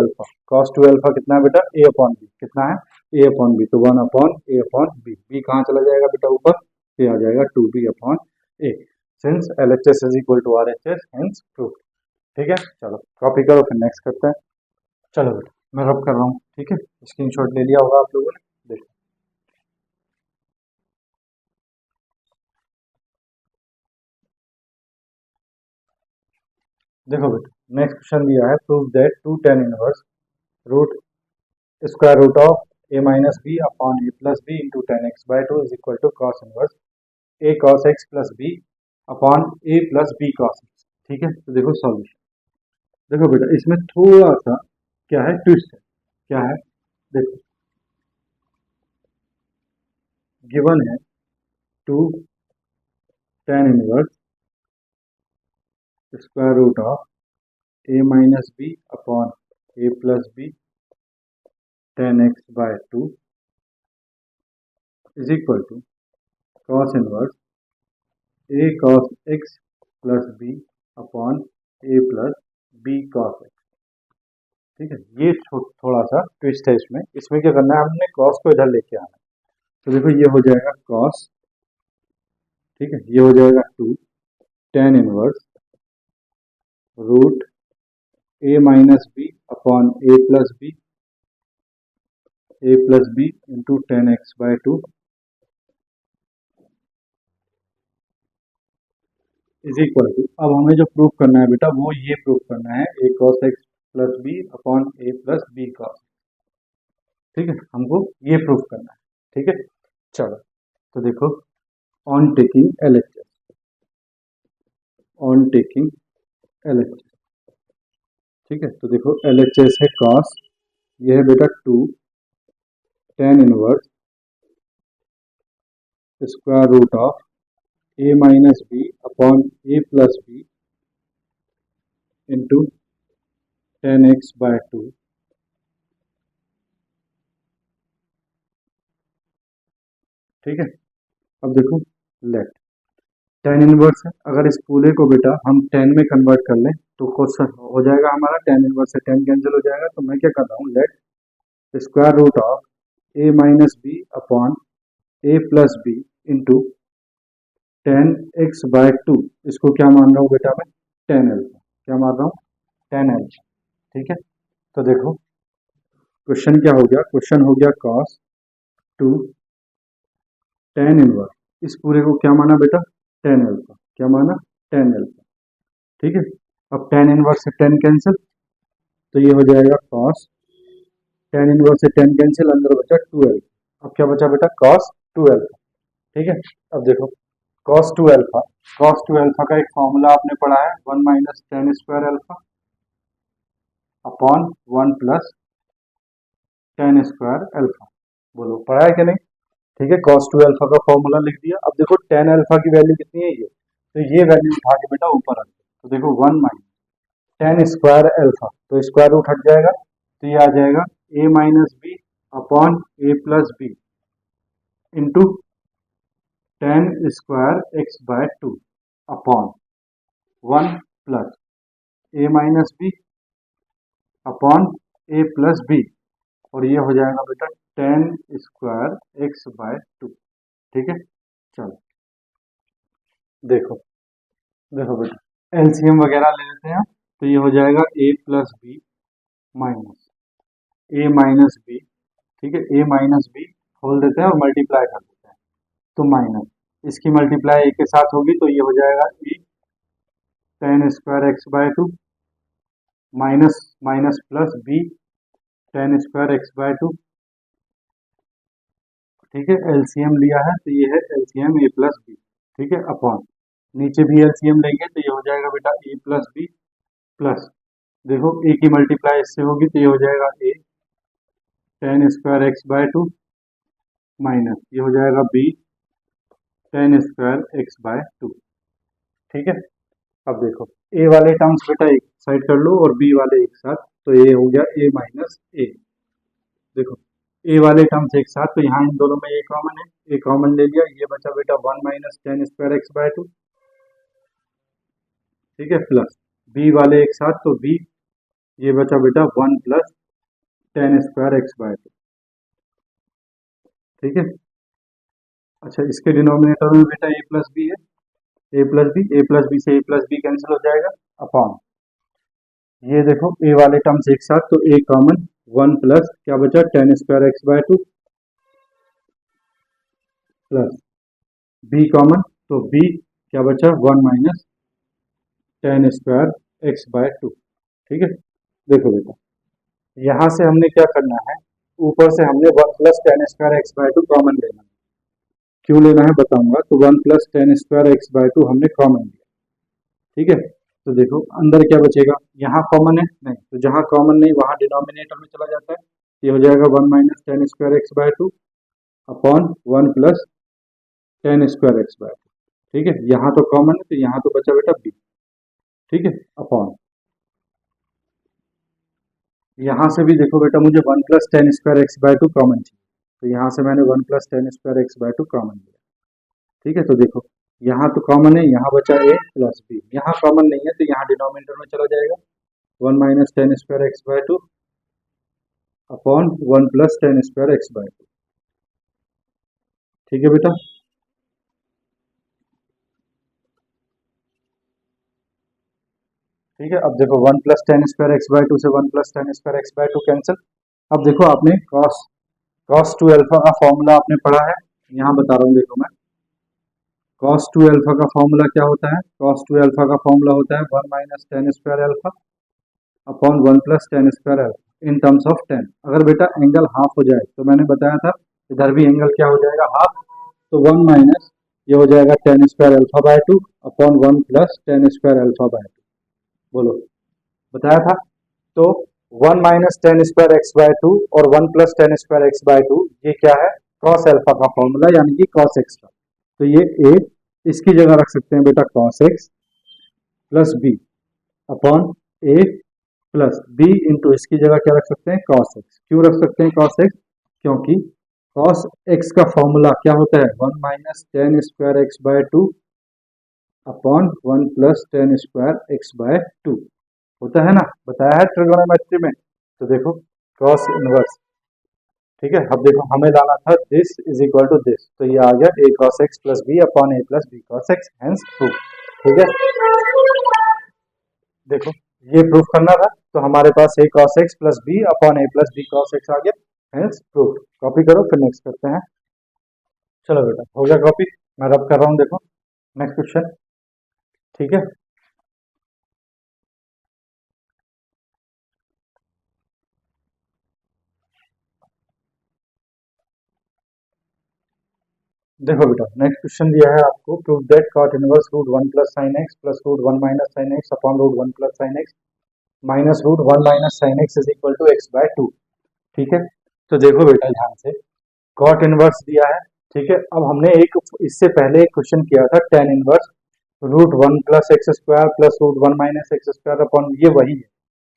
Speaker 1: अल्फा कितना है बेटा? a अपॉन बी कितना है? a अपॉन बी, तो 1 upon a upon b, b कहाँ चला जाएगा बेटा ऊपर? ये आ जाएगा 2b upon a, since LHS is equal to RHS hence proof. ठीक है, चलो कॉपी करो फिर नेक्स्ट करते हैं। चलो बेटा मैं रब कर रहा हूँ, ठीक है, स्क्रीनशॉट ले लिया होगा आप लोगों ने, देखो। देखो बेटा नेक्स्ट क्वेश्चन दिया है, prove that 2 tan inverse root square root of a minus b upon a plus b into tan x by two is equal to cos inverse a cos x plus b upon a plus b cos x। ठीक है, तो देखो solution, देखो बेटा इसमें थोड़ा सा क्या है, ट्विस्ट है। क्या है? देखो गिवन है 2 tan inverse square root of a minus b upon a plus b tan x by two is equal to cos inverse a cos x plus b upon a plus b cos x। ठीक है, ये थोड़ा सा twist है इसमें। इसमें क्या करना है, हमने cos को इधर लेके आना है। तो देखो ये हो जाएगा cos, ठीक है, ये हो जाएगा 2 tan inverse root a minus b upon a plus b into tan x by two is equal to, अब हमें जो प्रूफ करना है बेटा वो ये प्रूफ करना है a cos x plus b upon a plus b cos। ठीक है, हमको ये प्रूफ करना है। ठीक है, चलो तो देखो on taking LHS, on taking LHS, ठीक है, तो देखो LHS है cos, ये है बेटा 2 tan inverse square root of a minus b upon a plus b into tan x by two. ठीक है, अब देखो लेट टेन इनवर्स है, अगर इस पूरे को बेटा हम टेन में कन्वर्ट कर लें तो क्वेश्चन हो जाएगा हमारा, टेन इनवर्स से टेन कैंसिल हो जाएगा। तो मैं क्या कर रहा हूँ, let square root of a minus b upon a plus b into tan x by two, इसको क्या मान रहा हूँ बेटा मैं? Tan alpha. क्या मान रहा हूँ? Tan alpha. ठीक है, तो देखो क्वेश्चन क्या हो गया, क्वेश्चन हो गया cos 2 tan इनवर्स, इस पूरे को क्या माना बेटा? Tan alpha. क्या माना? Ten alpha. ठीक है, अब टेन इनवर्स से टेन कैंसिल, तो ये हो जाएगा cos, टेन इनवर्स से टेन कैंसिल, अंदर बचा 12। अब क्या बचा बेटा? cos 12। ठीक है, अब देखो cos 2 अल्फा, cos 2 अल्फा का एक फॉर्मूला आपने पढ़ा है, 1 minus tan square alpha upon 1 plus tan square alpha. बोलो पढ़ा है कि नहीं? ठीक है, cos 2 अल्फा का फॉर्मूला लिख दिया। अब देखो टेन अल्फा की वैल्यू कितनी है ये, तो ये वैल्यू उठा के बेटा ऊपर रख दो। तो देखो 1 माइनस टेन स्क्वायर अल्फा, तो स्क्वायर रूट हट जाएगा, तो ये आ जाएगा a minus b upon a plus b into tan square x by two upon 1 plus a minus b upon a plus b, और ये हो जाएगा बेटा tan square x by two. ठीक है, चलो देखो देखो बेटा, एलसीएम वगैरह ले लेते हैं, तो ये हो जाएगा ए प्लस बी माइनस ए माइनस बी। ठीक है, ए माइनस बी खोल देते हैं और मल्टीप्लाई कर देते हैं, तो माइनस इसकी मल्टीप्लाई ए के साथ होगी, तो ये हो जाएगा a tan square x by two minus minus plus b tan square x by two. ठीक है, एलसीएम लिया है तो ये है एलसीएम ए प्लस बी। ठीक है, अपॉन नीचे भी एलसीएम लेंगे तो ये हो जाएगा बेटा ए प्लस बी प्लस, देखो ए की मल्टीप्लाई इससे होगी तो ये हो जाएगा a tan square x by two minus ये हो जाएगा b tan square x by two. ठीक है, अब देखो ए वाले टर्म्स बेटा एक साइड कर लो और बी वाले एक साथ, तो ये हो गया ए माइनस ए। देखो ए वाले टर्म्स एक साथ, तो यहाँ इन दोनों में ए कॉमन है, ए कॉमन ले लिया, ये बचा बेटा one minus tan square x by two. ठीक है, प्लस बी वाले एक साथ, तो बी ये बचा बेटा one plus tan square x by two. ठीक है, अच्छा इसके डिनोमिनेटर में बेटा ए प्लस बी है, ए प्लस बी से ए प्लस बी कैंसिल हो जाएगा, अपॉन ये देखो ए वाले टर्म्स एक साथ, तो ए कॉमन वन प्लस क्या बचा tan square x by two plus b common, तो बी क्या बचा one minus tan square x by two. ठीक है, देखो बेटा यहाँ से हमने क्या करना है, ऊपर से हमने one plus tan square x by two common लेना है, क्यों लेना है बताऊंगा। तो one plus tan square x by to हमने कॉमन लिया। ठीक है, तो देखो अंदर क्या बचेगा, यहाँ कॉमन है नहीं, तो जहाँ कॉमन नहीं वहाँ डिनोमिनेटर में चला जाता है, ये हो जाएगा one minus tan square x by two upon one plus tan square x by two. ठीक है, यहाँ तो कॉमन है तो यहाँ तो बचा बेटा बी। ठीक है, अपॉन यहाँ से भी देखो बेटा मुझे one plus tan square x by two common चाहिए, तो यहाँ से मैंने one plus tan square x by two common लिया। ठीक है, तो देखो यहाँ तो कॉमन है, यहाँ बचा ए प्लस बी, यहाँ कॉमन नहीं है तो यहाँ डिनोमिनेटर में चला जाएगा, one minus tan square x by two upon one plus tan square x by two. ठीक है बेटा, ठीक है, अब देखो one plus tan square x by two से one plus tan square x by two cancel. अब देखो आपने कॉस कॉस टू एल्फा का फॉर्मूला आपने पढ़ा है, यहाँ बता रहा हूँ, देखो मैं कॉस टू एल्फा का फॉर्मूला क्या होता है, कॉस टू एल्फा का फॉर्मूला होता है one minus tan square alpha upon one plus tan square alpha in terms of ten. अगर बेटा एंगल हाफ हो जाए तो मैंने बताया था इधर भी एंगल क्या हो जाएगा हाफ, तो वन माइनस ये हो जाएगा tan square alpha by two upon one plus tan square alpha by two. बोलो, बताया था। तो one minus tan square x by two और one plus tan square x by two ये क्या है, कॉस एल्फा का फॉर्मूला यानी कि कॉस एक्स का। तो ये ए इसकी जगह रख सकते हैं बेटा cos x plus b upon a plus b into इसकी जगह क्या रख सकते हैं कॉस एक्स। क्यों रख सकते हैं कॉस एक्स, क्योंकि कॉस एक्स का फॉर्मूला क्या होता है one minus tan square x by two upon one plus tan square x by to होता है ना, बताया है ट्रिगोनोमेट्री में। तो देखो क्रॉस इनवर्स। ठीक है, अब देखो हमें लाना था this is equal to this, तो ये आ गया a cos x plus b upon a plus b cos x hence proof. ठीक है, देखो ये प्रूफ करना था, तो हमारे पास a cos x plus b upon a plus b cos x आ गया हेंस प्रूफ। कॉपी करो फिर नेक्स्ट करते हैं। चलो बेटा हो गया कॉपी, मैं रब कर रहा हूँ, देखो नेक्स्ट क्वेश्चन। ठीक है, देखो बेटा नेक्स्ट क्वेश्चन दिया है आपको, prove that cot inverse root one plus sine x plus root one minus sine x upon root one plus sine x minus root one minus sine x is equal to x by two. ठीक है, तो देखो बेटा ध्यान से cot inverse दिया है। ठीक है, अब हमने एक इससे पहले एक क्वेश्चन किया था tan inverse root one plus x square plus root one minus x square upon, ये वही है।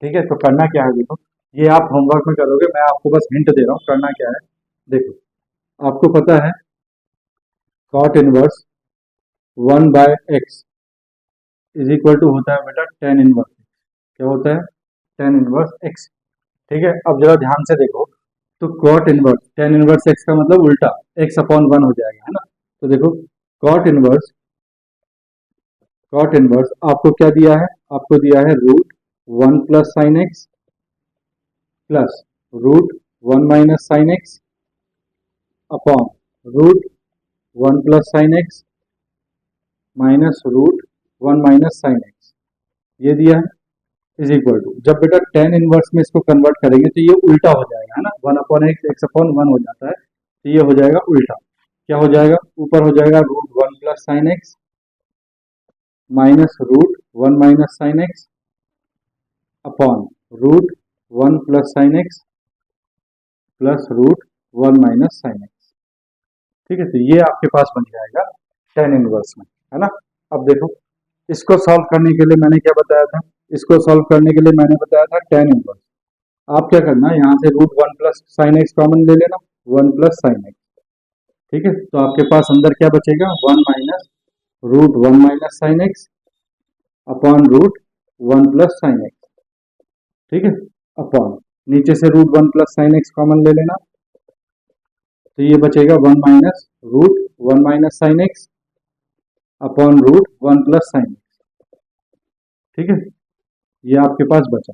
Speaker 1: ठीक है, तो करना क्या है देखो, ये आप होमवर्क में करोगे, मैं आपको बस हिंट दे रहा हूँ करना क्या है। देखो आपको पता है cot inverse one by x is equal to होता है बेटा टेन इनवर्स, क्या होता है टेन इनवर्स एक्स। ठीक है, अब जरा ध्यान से देखो, तो cot inverse tan inverse x का मतलब उल्टा एक्स अपॉन वन हो जाएगा, है ना। तो देखो कॉट इनवर्स कॉट इनवर्स आपको क्या दिया है, आपको दिया है root 1 plus sine x plus root 1 minus sine x upon root 1 plus sine x minus root 1 minus sine x, ये दिया है इज इक्वल टू, जब बेटा टेन इनवर्स में इसको कन्वर्ट करेंगे तो ये उल्टा हो जाएगा, है ना, 1 अपॉन एक्स, एक्स अपॉन 1 हो जाता है, तो ये हो जाएगा उल्टा, क्या हो जाएगा, ऊपर हो जाएगा root 1 plus sine x minus root 1 minus sine x upon root 1 plus sine x plus root 1 minus sine x. ठीक है, तो ये आपके पास बन जाएगा टेन इनवर्स में, है ना। अब देखो इसको सॉल्व करने के लिए मैंने क्या बताया था, इसको सॉल्व करने के लिए मैंने बताया था टेन इनवर्स। आप क्या करना, यहाँ से root 1 plus sine x common ले लेना, 1 प्लस साइन एक्स, ठीक है, तो आपके पास अंदर क्या बचेगा, 1 minus root 1 minus sine x upon root 1 plus sine x, ठीक है, अपॉन नीचे से root 1 plus sine x common ले लेना, तो ये बचेगा 1 minus root 1 minus sine x upon root 1 plus sine x, ठीक है, ये आपके पास बचा।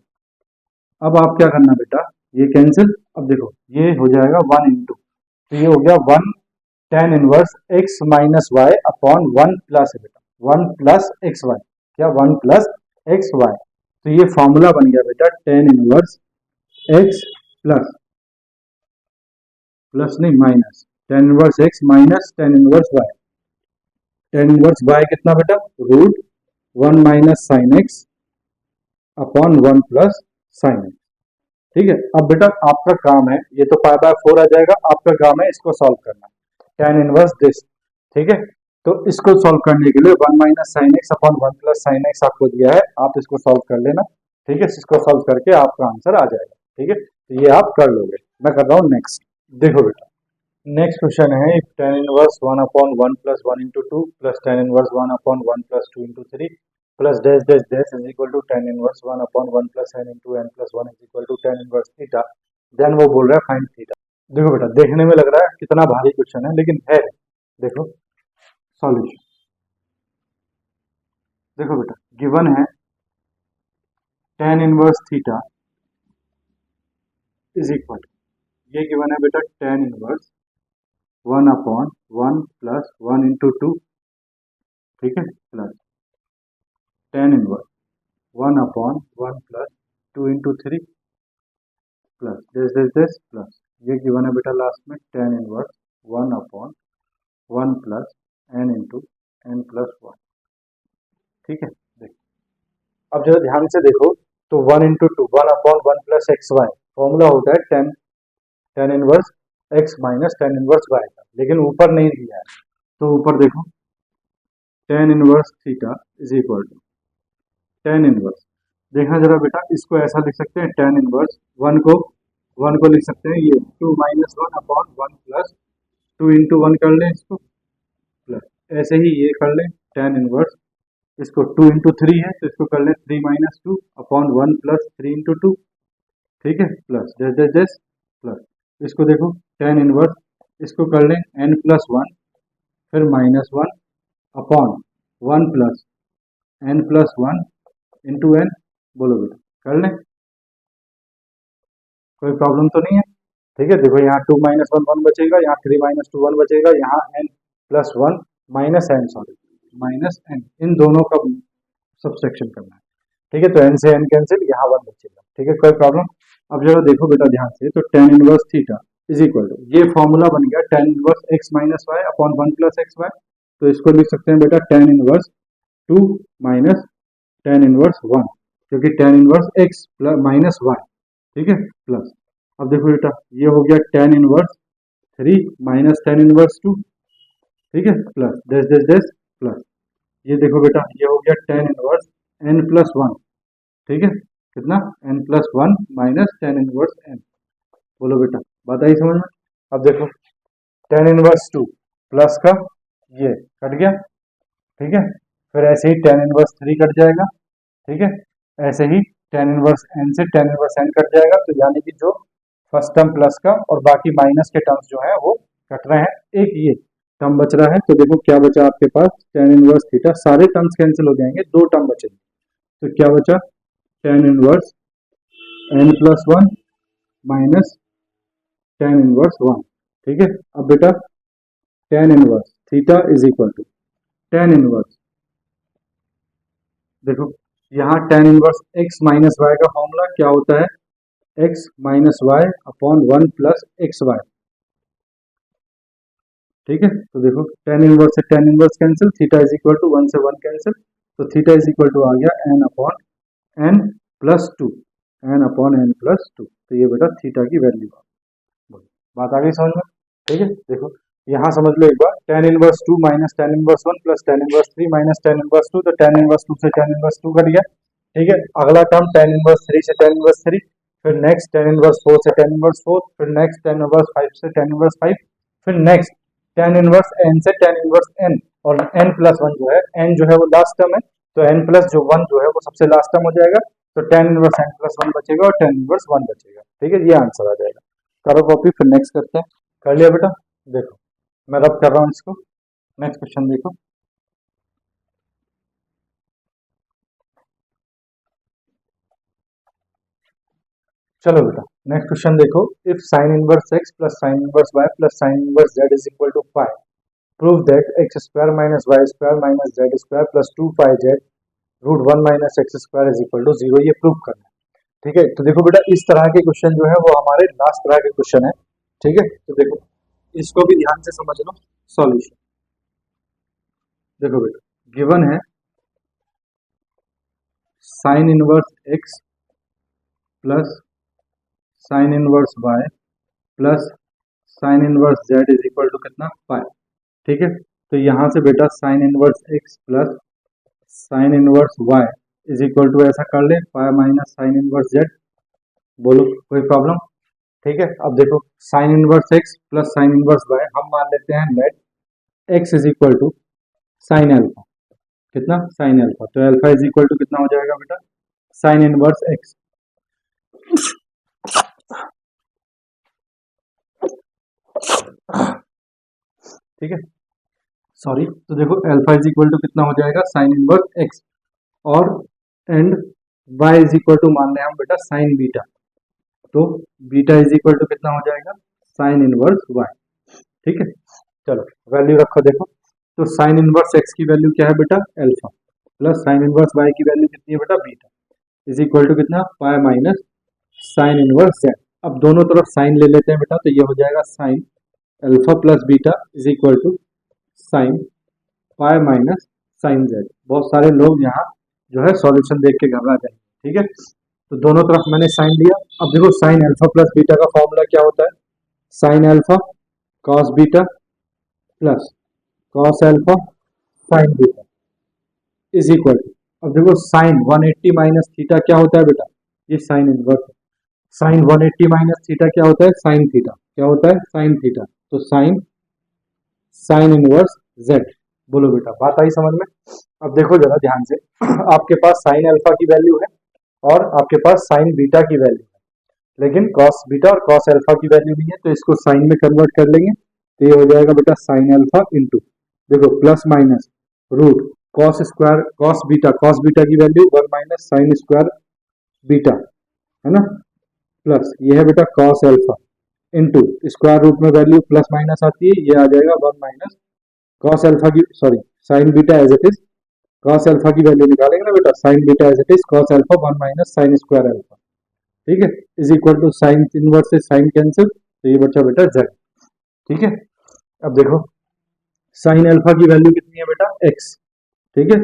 Speaker 1: अब आप क्या करना बेटा, ये कैंसिल, अब देखो ये हो जाएगा 1 इंटू, तो ये हो गया 1 tan inverse x minus y upon 1 plus, बेटा 1 प्लस एक्स वाई, क्या 1 प्लस एक्स वाई, तो ये फॉर्मूला बन गया बेटा tan inverse x plus, plus नहीं minus, tan inverse x minus tan inverse y, tan inverse y कितना बेटा, root 1 minus sine x upon 1 plus sine x, ठीक है। अब बेटा आपका काम है, ये तो पाई बाय 4 आ जाएगा, आपका काम है इसको सॉल्व करना, टेन इनवर्स दिस, ठीक है, तो इसको सॉल्व करने के लिए 1 minus sine x upon 1 plus sine x आपको दिया है, आप इसको सॉल्व कर लेना, ठीक है, इसको सॉल्व करके आपका आंसर आ जाएगा, ठीक है, तो ये आप कर लोगे। मैं कर रहा हूँ नेक्स्ट, देखो बेटा नेक्स्ट क्वेश्चन है, if tan inverse 1 upon 1 plus 1 into 2 plus tan inverse 1 upon 1 plus 2 into 3 plus dash dash dash is equal to tan inverse 1 upon 1 plus n into n plus 1 is equal to tan inverse theta, then वो बोल रहा है find theta. देखो बेटा देखने में लग रहा है कितना भारी क्वेश्चन है, लेकिन है, देखो सॉल्यूशन, देखो बेटा गिवन है tan inverse theta is equal, ये गिवन है बेटा tan inverse 1 upon 1 plus 1 into 2, ठीक है, plus tan inverse 1 upon 1 plus 2 into 3 plus this plus, ये गिवन है बेटा लास्ट में ten inverse 1 upon 1 plus n into n plus 1, ठीक है। देखो अब जरा ध्यान से देखो, तो 1 into two 1 upon 1 plus x y, formula होता है tan tan inverse x minus tan inverse y का, लेकिन ऊपर नहीं दिया है, तो ऊपर देखो tan inverse theta is equal to tan inverse, देखना जरा बेटा इसको ऐसा लिख सकते हैं, टेन इनवर्स वन को लिख सकते हैं ये 2 माइनस 1 अपॉन 1 प्लस 2 इंटू 1 कर लें इसको, प्लस ऐसे ही ये कर लें टेन इनवर्स, इसको 2 इंटू 3 है तो इसको कर लें 3 माइनस 2 अपॉन 1 प्लस 3 इंटू 2, ठीक है, plus dash dash dash plus, इसको देखो टेन इनवर्स, इसको कर लें n प्लस 1 फिर minus 1 upon 1 plus n plus 1 into n, बोलो बेटा कर लें, कोई प्रॉब्लम तो नहीं है, ठीक है। देखो यहाँ 2 माइनस 1 1 बचेगा, यहाँ 3 माइनस 2 1 बचेगा, यहाँ n plus 1 minus n, sorry minus n, इन दोनों का सब्सट्रैक्शन करना है, ठीक है, तो n से n कैंसिल, यहाँ 1 बचेगा, ठीक है, कोई प्रॉब्लम। अब जरा देखो बेटा ध्यान से, तो tan inverse theta is equal to, ये फॉर्मूला बन गया tan inverse x minus y upon 1 plus x y, तो इसको लिख सकते हैं बेटा tan inverse 2 minus tan inverse 1, क्योंकि tan inverse x plus minus y, ठीक है, प्लस, अब देखो बेटा ये हो गया tan inverse 3 minus tan inverse 2, ठीक है, plus dash dash dash plus, ये देखो बेटा ये हो गया टेन इनवर्स n प्लस 1, ठीक है, कितना n plus 1 minus tan inverse n, बोलो बेटा बात आई समझ में। अब देखो टेन इनवर्स 2 प्लस का ये कट गया, ठीक है, फिर ऐसे ही टेन इनवर्स 3 कट जाएगा, ठीक है, ऐसे ही टेन इनवर्स n से टेन इनवर्स n कट जाएगा, तो यानी कि जो फर्स्ट टर्म प्लस का और बाकी माइनस के टर्म्स जो है वो कट रहे हैं, एक ये टर्म बच रहा है, तो देखो क्या बचा आपके पास, टेन इनवर्स थीटा, सारे टर्म्स कैंसिल हो जाएंगे, दो टर्म बचेंगे, तो क्या बचा, tan inverse n plus one minus tan inverse one. ठीक है, अब बेटा tan inverse theta is equal to tan inverse, देखो यहाँ tan inverse x minus y का फॉर्मूला क्या होता है, x minus y upon one plus x y. ठीक है, तो देखो टेन इनवर्स से tan inverse cancel, theta is equal to one से वन कैंसिल, तो थीटा इज इक्वल टू आ गया n upon n plus two, n upon n plus two, तो ये बेटा थीटा की वैल्यू आ गई। बात आ गई समझ में। ठीक है, देखो यहाँ समझ लो एक बार, tan inverse two minus tan inverse one plus tan inverse three minus tan inverse two, तो टेन इनवर्स टू से टेन इनवर्स टू कट गया। ठीक है, अगला टर्म टेन इनवर्स थ्री से टेन इनवर्स थ्री, फिर नेक्स्ट टेन इनवर्स फोर से tan inverse four, फिर नेक्स्ट टेन इनवर्स फाइव से टेन इनवर्स फाइव, फिर नेक्स्ट टेन इनवर्स एन से टेन इनवर्स एन, और एन प्लस वन जो है, एन जो है वो लास्ट टर्म है, तो एन प्लस जो वन जो है वो सबसे लास्ट टर्म हो जाएगा, तो tan inverse n plus one बचेगा और टेन इनवर्स वन बचेगा। ठीक है, ये आंसर आ जाएगा। करो कॉपी, फिर नेक्स्ट करते हैं। कर लिया बेटा, देखो मैं रब कर रहा हूँ इसको, नेक्स्ट क्वेश्चन देखो। चलो बेटा नेक्स्ट क्वेश्चन देखो, if sine inverse x plus sine inverse y plus sine inverse z is equal to five, prove that x square minus y square minus z square plus two five z root one minus x square is equal to zero, ये prove करना है। ठीक है, तो देखो बेटा इस तरह के क्वेश्चन जो है वो हमारे लास्ट तरह के क्वेश्चन है। ठीक है, तो देखो इसको भी ध्यान से समझ लो सॉल्यूशन। देखो बेटा गिवन है sine inverse x plus sine inverse y plus sine inverse z is equal to कितना, फाइव। ठीक है, तो यहाँ से बेटा sine inverse x plus sine inverse y is equal to ऐसा कर ले, five minus sine inverse z. बोलो कोई प्रॉब्लम। ठीक है, अब देखो sine inverse x plus sine inverse y हम मान लेते हैं let x is equal to sine alpha, कितना, साइन एल्फा, तो एल्फा इज इक्वल टू कितना हो जाएगा बेटा, साइन इनवर्स एक्स। ठीक है, सॉरी, तो देखो अल्फा इज इक्वल टू कितना हो जाएगा, साइन इनवर्स एक्स, और and y is equal to मान रहे हैं हम बेटा साइन बीटा, तो बीटा इज इक्वल टू कितना हो जाएगा, साइन इनवर्स y। ठीक है, चलो वैल्यू रखो, देखो तो साइन इनवर्स एक्स की वैल्यू क्या है बेटा, alpha, plus sine inverse y की वैल्यू कितनी है बेटा, बीटा, इज इक्वल टू कितना, पाई माइनस साइन इनवर्स z। अब दोनों तरफ साइन ले लेते हैं बेटा, तो ये हो जाएगा sine alpha plus beta is equal to sine pi minus sine z. बहुत सारे लोग यहाँ जो है सॉल्यूशन देख के घबरा जाएंगे। ठीक है, तो दोनों तरफ मैंने साइन लिया। अब देखो साइन अल्फा प्लस बीटा का फॉर्मूला क्या होता है, sine alpha cos beta plus cos alpha sine beta is equal to, अब देखो साइन 180 माइनस थीटा क्या होता है बेटा, ये sine inverse, sine 180 minus theta क्या होता है, साइन थीटा, क्या होता है, साइन थीटा, तो साइन साइन इनवर्स जेड। बोलो बेटा बात आई समझ में। अब देखो जरा ध्यान से आपके पास साइन अल्फा की वैल्यू है और आपके पास साइन बीटा की वैल्यू है, लेकिन कॉस बीटा और कॉस अल्फा की वैल्यू नहीं है, तो इसको साइन में कन्वर्ट कर लेंगे, तो ये हो जाएगा बेटा साइन अल्फा इंटू, देखो plus minus root cos beta की value one minus sine square beta, है ना, प्लस ये है बेटा cos alpha into square root में वैल्यू प्लस माइनस आती है, ये आ जाएगा वन माइनस कॉस अल्फा की, sorry sine beta as it is, cos alpha की वैल्यू निकालेंगे ना बेटा, sine beta as it is cos alpha one minus sine square alpha. ठीक है, is equal to sine inverse से साइन कैंसिल, तो ये बचा बेटा जेड। ठीक है, अब देखो साइन अल्फा की वैल्यू कितनी है बेटा, एक्स। ठीक है,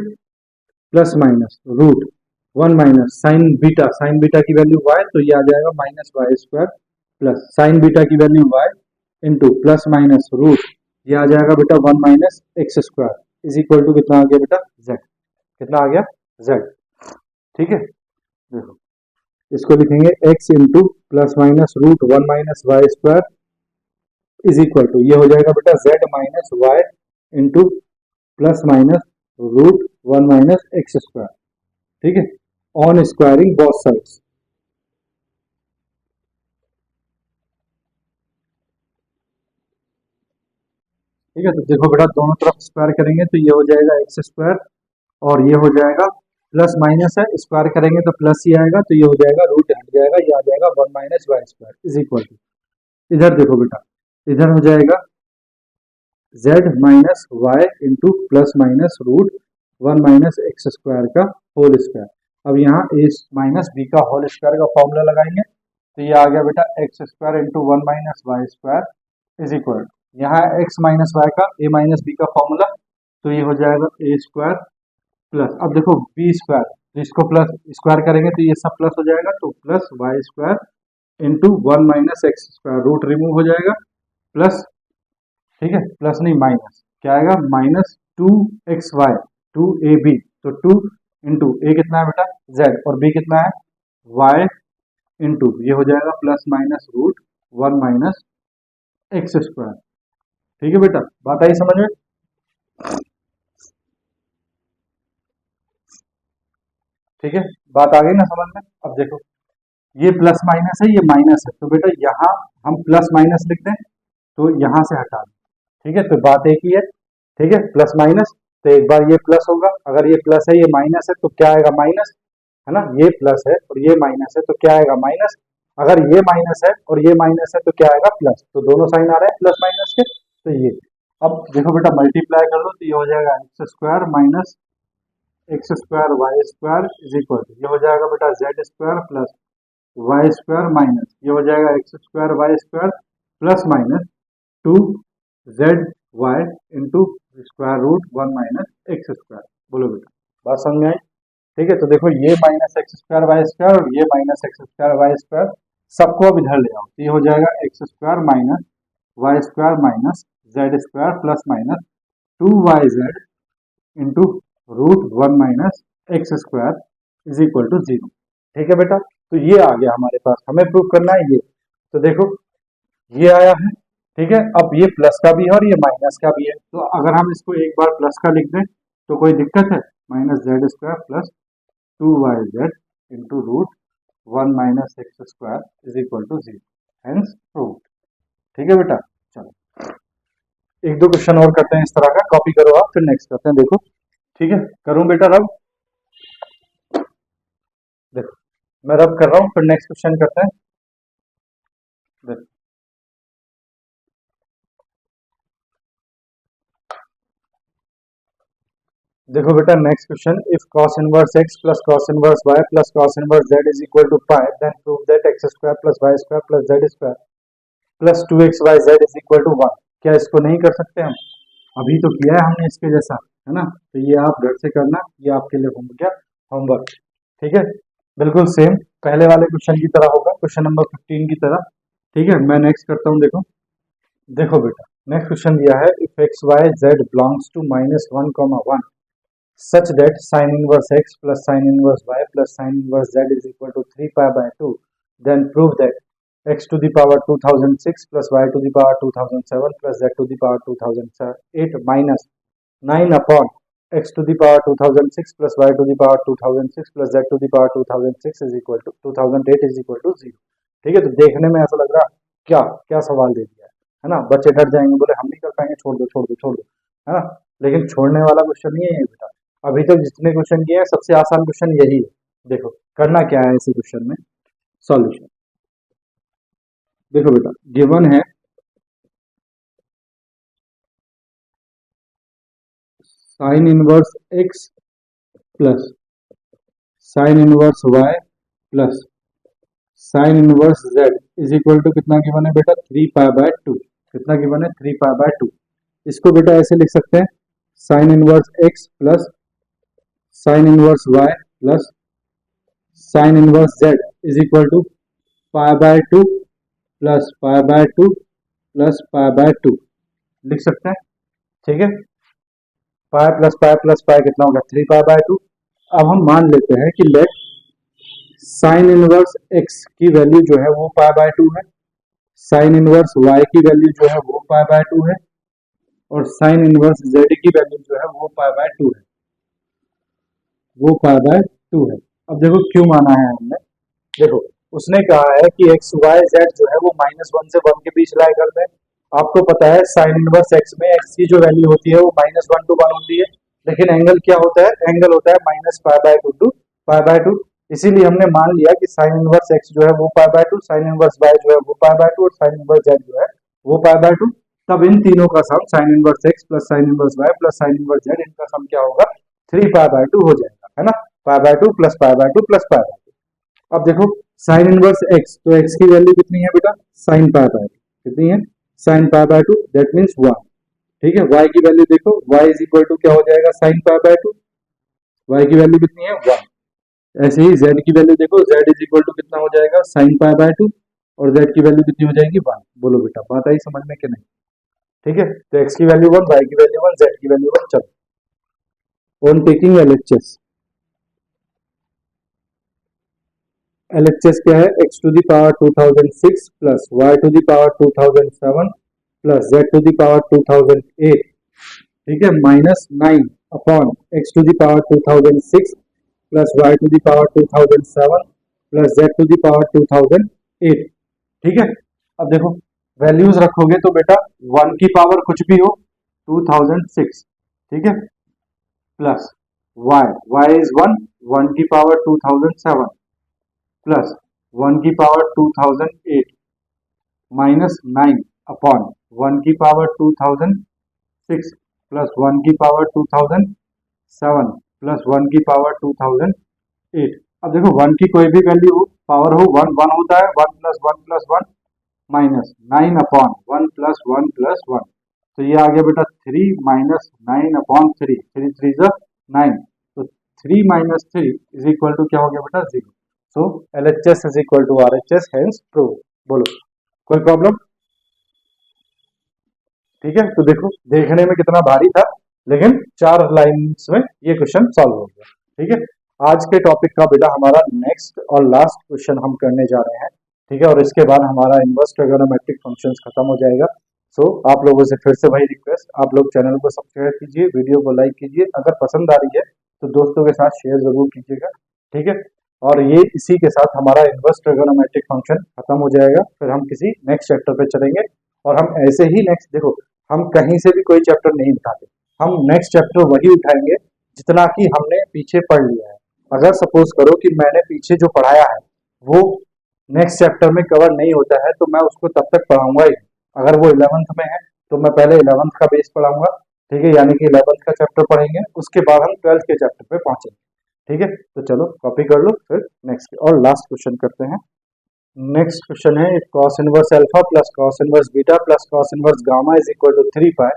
Speaker 1: plus minus root one minus sine beta की वैल्यू वाई, तो ये आ जाएगा minus y square plus sine beta की value y into plus minus root, ये आ जाएगा बेटा one minus x square is equal to कितना आ गया बेटा, जेड। कितना आ गया, जेड। ठीक है, देखो इसको लिखेंगे x into plus minus root one minus y square is equal to, ये हो जाएगा बेटा z minus y into plus minus root one minus x square. ठीक है, ऑन स्क्वायरिंग बोथ साइड्स। ठीक है, तो देखो बेटा दोनों तरफ स्क्वायर करेंगे तो ये हो जाएगा एक्स स्क्वायर और ये हो जाएगा प्लस माइनस है, स्क्वायर करेंगे तो प्लस ही आएगा, तो ये हो जाएगा रूट हट जाएगा, ये आ जाएगा 1 minus y square is equal to, इधर देखो बेटा इधर हो जाएगा z minus y into plus minus root 1 minus x square का होल स्क्वायर। अब यहाँ ए माइनस बी का होल स्क्वायर का फॉर्मूला लगाएंगे तो ये आ गया बेटा x square into 1 minus y square is equal, यहाँ एक्स माइनस वाई का ए माइनस बी का फॉर्मूला, तो ये हो जाएगा ए स्क्वायर प्लस, अब देखो बी स्क्वायर, तो इसको प्लस स्क्वायर करेंगे तो ये सब प्लस हो जाएगा, तो plus y square into 1 minus x square, root remove हो जाएगा प्लस, ठीक है प्लस नहीं माइनस, क्या आएगा माइनस 2xy 2ab, तो 2 इंटू ए कितना है बेटा z और b कितना है y इंटू ये हो जाएगा plus minus root 1 minus x square. ठीक है बेटा, बात आई समझ में? ठीक है, बात आ गई ना समझ में? अब देखो ये प्लस माइनस है, ये माइनस है, तो बेटा यहाँ हम प्लस माइनस लिख दें तो यहाँ से हटा दें, ठीक है, तो बात एक ही है, ठीक है प्लस माइनस, तो एक बार ये प्लस होगा, अगर ये प्लस है ये माइनस है तो क्या आएगा माइनस, है ना, ये प्लस है और ये माइनस है तो क्या आएगा माइनस, अगर ये माइनस है और ये माइनस है तो क्या आएगा प्लस, तो दोनों साइन आ रहे हैं प्लस माइनस के, तो ये अब देखो बेटा मल्टीप्लाई कर लो तो ये हो जाएगा x square minus x square y square is equal to, ये हो जाएगा बेटा z square plus y square minus, ये हो जाएगा x square y square plus minus 2ZY into square root 1 minus x square. बोलो बेटा बात समझ में आई? ठीक है, तो देखो ये minus x square y square और ये minus x square y square सबको अब इधर ले आओ, तो ये हो जाएगा x square minus y square minus z square plus minus 2YZ into root 1 minus x square is equal to 0। ठीक है बेटा, तो ये आ गया हमारे पास, हमें प्रूव करना है ये, तो देखो ये आया है, ठीक है, अब ये प्लस का भी है और ये माइनस का भी है, तो अगर हम इसको एक बार प्लस का लिख दें तो कोई दिक्कत है, minus z square plus 2YZ into root 1 minus x square is equal to 0, hence proved. ठीक है बेटा, चलो एक दो क्वेश्चन और करते हैं इस तरह का, कॉपी करो आप फिर नेक्स्ट करते हैं, देखो ठीक है, करूं बेटा रब, देखो मैं रब कर रहा हूं फिर नेक्स्ट क्वेश्चन करते हैं, देखो देखो बेटा next question, if cos inverse x plus cos inverse y plus cos inverse z is equal to pi, then prove that x square plus y square plus z square plus 2xyz is equal to 1। क्या इसको नहीं कर सकते हम? अभी तो किया है हमने इसके जैसा, है ना, तो ये आप घर से करना, ये आपके लिए हो गया होमवर्क। ठीक है, बिल्कुल सेम पहले वाले क्वेश्चन की तरह होगा, क्वेश्चन नंबर 15 की तरह। ठीक है, मैं नेक्स्ट करता हूँ, देखो देखो बेटा नेक्स्ट क्वेश्चन दिया है, if x y z belongs to -1, such that sin inverse x plus sin inverse y plus sin inverse z is equal to 3 pi by 2, then prove that x to the power 2006 plus y to the power 2007 plus z to the power 2008 minus 9 upon x to the power 2006 plus y to the power 2006 plus z to the power 2006 is equal to 2008 is equal to 0। ठीक है, तो देखने में ऐसा लग रहा क्या क्या सवाल दे दिया है ना, बच्चे डर जाएंगे, बोले हम नहीं कर पाएंगे, छोड़ दो छोड़ दो छोड़ दो, है ना, लेकिन छोड़ने वाला क्वेश्चन नहीं है बेटा, अभी तक जितने क्वेश्चन किए हैं सबसे आसान क्वेश्चन यही है। देखो करना क्या है इसी क्वेश्चन में, सॉल्यूशन देखो बेटा, गिवन है sine inverse x plus sine inverse y plus sine inverse z is equal to कितना गिवन है बेटा 3 पाई बाय 2, कितना गिवन है 3 पाई बाय 2। इसको बेटा ऐसे लिख सकते हैं sine inverse x plus sine inverse y plus sine inverse z is equal to pi by 2 plus pi by 2 plus pi by 2 लिख सकते हैं। ठीक है, पाई प्लस पाई कितना होगा 3 पाई बाय 2। अब हम मान लेते हैं कि लेट साइन इनवर्स x की वैल्यू जो है वो पाई बाय 2 है, साइन इनवर्स y की वैल्यू जो है वो पाई बाय 2 है और साइन इनवर्स z की वैल्यू जो है वो पाई बाय 2 है, वो पाई बाय 2 है। अब देखो क्यों माना है हमने, देखो उसने कहा है कि एक्स वाई जेड जो है वो -1 से 1 के बीच लाया करते हैं, आपको पता है साइन इनवर्स एक्स में एक्स की जो वैल्यू होती है वो -1 to 1 होती है, लेकिन एंगल क्या होता है, एंगल होता है -π/2 to π/2। इसीलिए हमने मान लिया कि साइन इनवर्स एक्स जो है वो π/2, साइन इनवर्स वाई जो है वो π/2 और साइन इनवर्स जेड जो है वो π/2। तब इन तीनों का sum sine inverse x plus sine inverse y plus sine inverse z, इनका सम क्या होगा, 3π/2 हो जाएगा, है ना। π/2 प्लस π/2 प्लस π/2। अब देखो साइन इनवर्स एक्स, तो एक्स की वैल्यू कितनी है बेटा, साइन π/2 कितनी है, साइन π/2, दैट मीन्स 1। ठीक है, y की वैल्यू देखो, y इज इक्वल टू क्या हो जाएगा, साइन π/2, y की वैल्यू कितनी है 1। ऐसे ही z की वैल्यू देखो, z इज इक्वल टू कितना हो जाएगा, साइन π/2, और z की वैल्यू कितनी हो जाएगी 1। बोलो बेटा बात आई समझ में कि नहीं। ठीक है, तो x की वैल्यू 1, y की वैल्यू 1, z की वैल्यू 1। चलो ऑन टेकिंग LHS, LHS क्या है, x to the power 2006 plus y to the power 2007 plus z to the power 2008, ठीक है, -9 upon x to the power 2006 plus y to the power 2007 plus z to the power 2008। ठीक है, अब देखो values रखोगे तो बेटा 1 की पावर कुछ भी हो 2006, ठीक है, प्लस y इज 1 की पावर 2007 प्लस 1 की पावर 2008 -9 अपॉन 1 की पावर 2006 प्लस 1 की पावर 2007 प्लस 1 की पावर 2008। अब देखो 1 की कोई भी वैल्यू हो, पावर हो 1 1 होता है, 1 plus 1 plus 1 -9 upon 1 plus 1 plus 1, तो ये आ गया बेटा 3 -9 अपॉन 3, 3 3 जा 9, तो 3 माइनस 3 इज इक्वल टू क्या हो गया बेटा 0। So LHS is equal to RHS, hence prove. बोलो कोई प्रॉब्लम। ठीक है, तो देखो देखने में कितना भारी था, लेकिन 4 लाइंस में ये क्वेश्चन सॉल्व हो गया। ठीक है, आज के टॉपिक का बेटा हमारा नेक्स्ट और लास्ट क्वेश्चन हम करने जा रहे हैं। ठीक है, और इसके बाद हमारा इनवर्स ट्रिगोनोमेट्रिक फंक्शंस खत्म हो जाएगा। सो आप लोगों से फिर से वही रिक्वेस्ट, आप लोग चैनल को सब्सक्राइब कीजिए, वीडियो को लाइक कीजिए, अगर पसंद आ रही है तो दोस्तों के साथ शेयर जरूर कीजिएगा। ठीक है, और ये इसी के साथ हमारा इनवर्स ट्रिगोनोमेट्रिक फंक्शन खत्म हो जाएगा, फिर हम किसी नेक्स्ट चैप्टर पे चलेंगे। और हम ऐसे ही नेक्स्ट, देखो हम कहीं से भी कोई चैप्टर नहीं उठाते, हम नेक्स्ट चैप्टर वही उठाएंगे जितना कि हमने पीछे पढ़ लिया है। अगर सपोज करो कि मैंने पीछे जो पढ़ाया है वो नेक्स्ट चैप्टर में कवर नहीं होता है, तो मैं उसको तब तक पढ़ाऊंगा ही। अगर वो 11th में है तो मैं पहले 11th का बेस पढ़ाऊंगा, ठीक है, यानी कि 11th का चैप्टर पढ़ेंगे, उसके बाद हम 12th के चैप्टर पे पहुंचेंगे। ठीक है, तो चलो कॉपी कर लो, फिर नेक्स्ट और लास्ट क्वेश्चन करते हैं। नेक्स्ट क्वेश्चन है, if cos inverse alpha plus cos inverse beta plus cos inverse gamma is equal to 3 pi,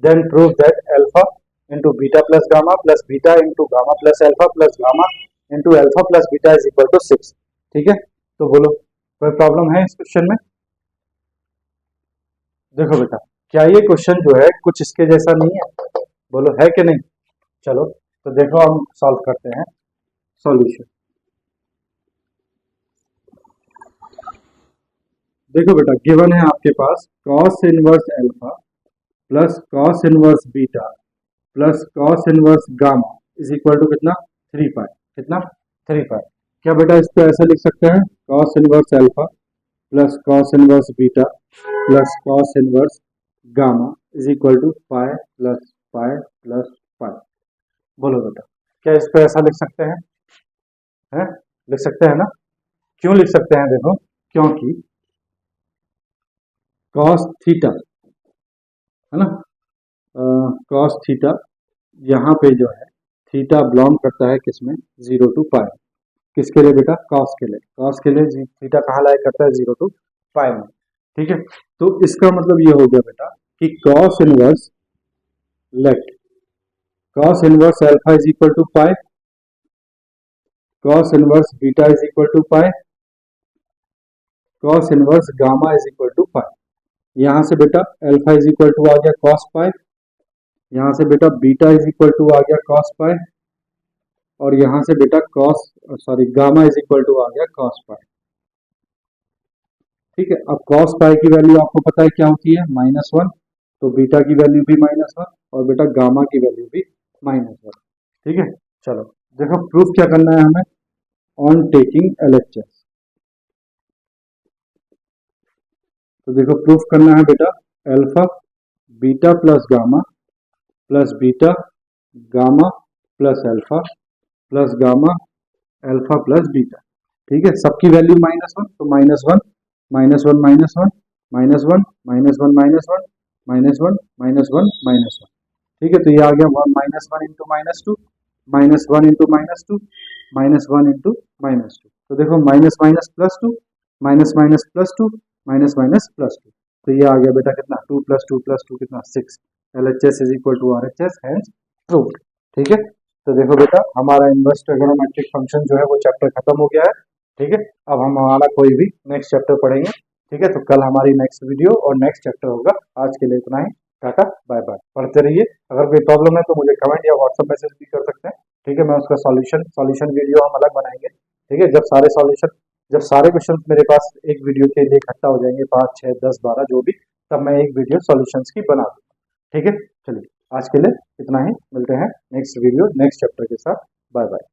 Speaker 1: then prove that alpha into beta plus gamma plus beta into gamma plus alpha plus gamma into alpha plus beta is equal to 6। ठीक है, तो बोलो कोई problem है इस question में। देखो बेटा क्या ये क्वेश्चन जो है कुछ इसके जैसा नहीं है, बोलो है कि नहीं। चलो तो देखो हम सॉल्व करते हैं सॉल्यूशन। देखो बेटा गिवन है आपके पास cos inverse alpha plus cos inverse beta plus cos inverse gamma is equal to कितना 3 पाई, कितना 3 पाई। क्या बेटा इसको ऐसे लिख सकते हैं, cos inverse alpha plus cos inverse beta plus cos inverse gamma is equal to pi plus pi. बोलो बेटा क्या इसको ऐसा लिख सकते हैं, है? लिख सकते हैं ना। क्यों लिख सकते हैं, देखो क्योंकि cos थीटा है ना, cos थीटा यहाँ पे जो है थीटा बिलोंग करता है किसमें, 0 to पाई। किसके लिए बेटा, cos के लिए, cos के लिए थीटा कहाँ लाया करता है 0 to पाई में। ठीक है, तो इसका मतलब ये हो गया बेटा कि cos inverse let cos inverse alpha is equal to pi, cos inverse beta is equal to pi, cos inverse gamma is equal to pi. यहाँ से बेटा अल्फा इज इक्वल टू आ गया cos पाई, यहाँ से बेटा बीटा इज इक्वल टू आ गया cos पाई, और यहाँ से बेटा गामा इज इक्वल टू आ गया cos पाई। ठीक है, अब cos पाई की वैल्यू आपको पता है क्या होती है, -1, तो बीटा की वैल्यू भी -1 और बेटा गामा की वैल्यू भी -1। ठीक है, चलो देखो प्रूफ क्या करना है हमें, ऑन टेकिंग LHS। तो देखो प्रूफ करना है बेटा alpha beta plus gamma plus beta gamma plus alpha plus gamma alpha plus beta. ठीक है, सबकी वैल्यू -1, तो -1 -1 -1 -1 -1 -1 -1 -1 -1। ठीक है, तो ये आ गया -1 इंटू -2 -1 इंटू -2 -1 इंटू -2। तो देखो minus minus plus two minus minus plus two minus minus plus two, तो ये आ गया बेटा कितना 2 + 2 कितना 6। LHS is equal to RHS hence proved. ठीक है, तो देखो बेटा हमारा इनवर्स ट्रिगोनोमेट्रिक फंक्शन जो है वो चैप्टर खत्म हो गया है। ठीक है, अब हम हमारा कोई भी नेक्स्ट चैप्टर पढ़ेंगे। ठीक है, तो कल हमारी नेक्स्ट वीडियो और नेक्स्ट चैप्टर होगा। आज के लिए इतना ही, टाटा बाय बाय। पढ़ते रहिए, अगर कोई प्रॉब्लम है तो मुझे कमेंट या व्हाट्सएप मैसेज भी कर सकते हैं। ठीक है, मैं उसका सॉल्यूशन वीडियो हम अलग बनाएंगे। ठीक है, जब सारे क्वेश्चन मेरे पास एक वीडियो के लिए इकट्ठा हो जाएंगे, 5 6 10 12 जो भी, तब मैं एक वीडियो सॉल्यूशंस की बना दूंगा। ठीक है, चलिए आज के लिए इतना ही, मिलते हैं नेक्स्ट वीडियो नेक्स्ट चैप्टर के साथ। Bye bye.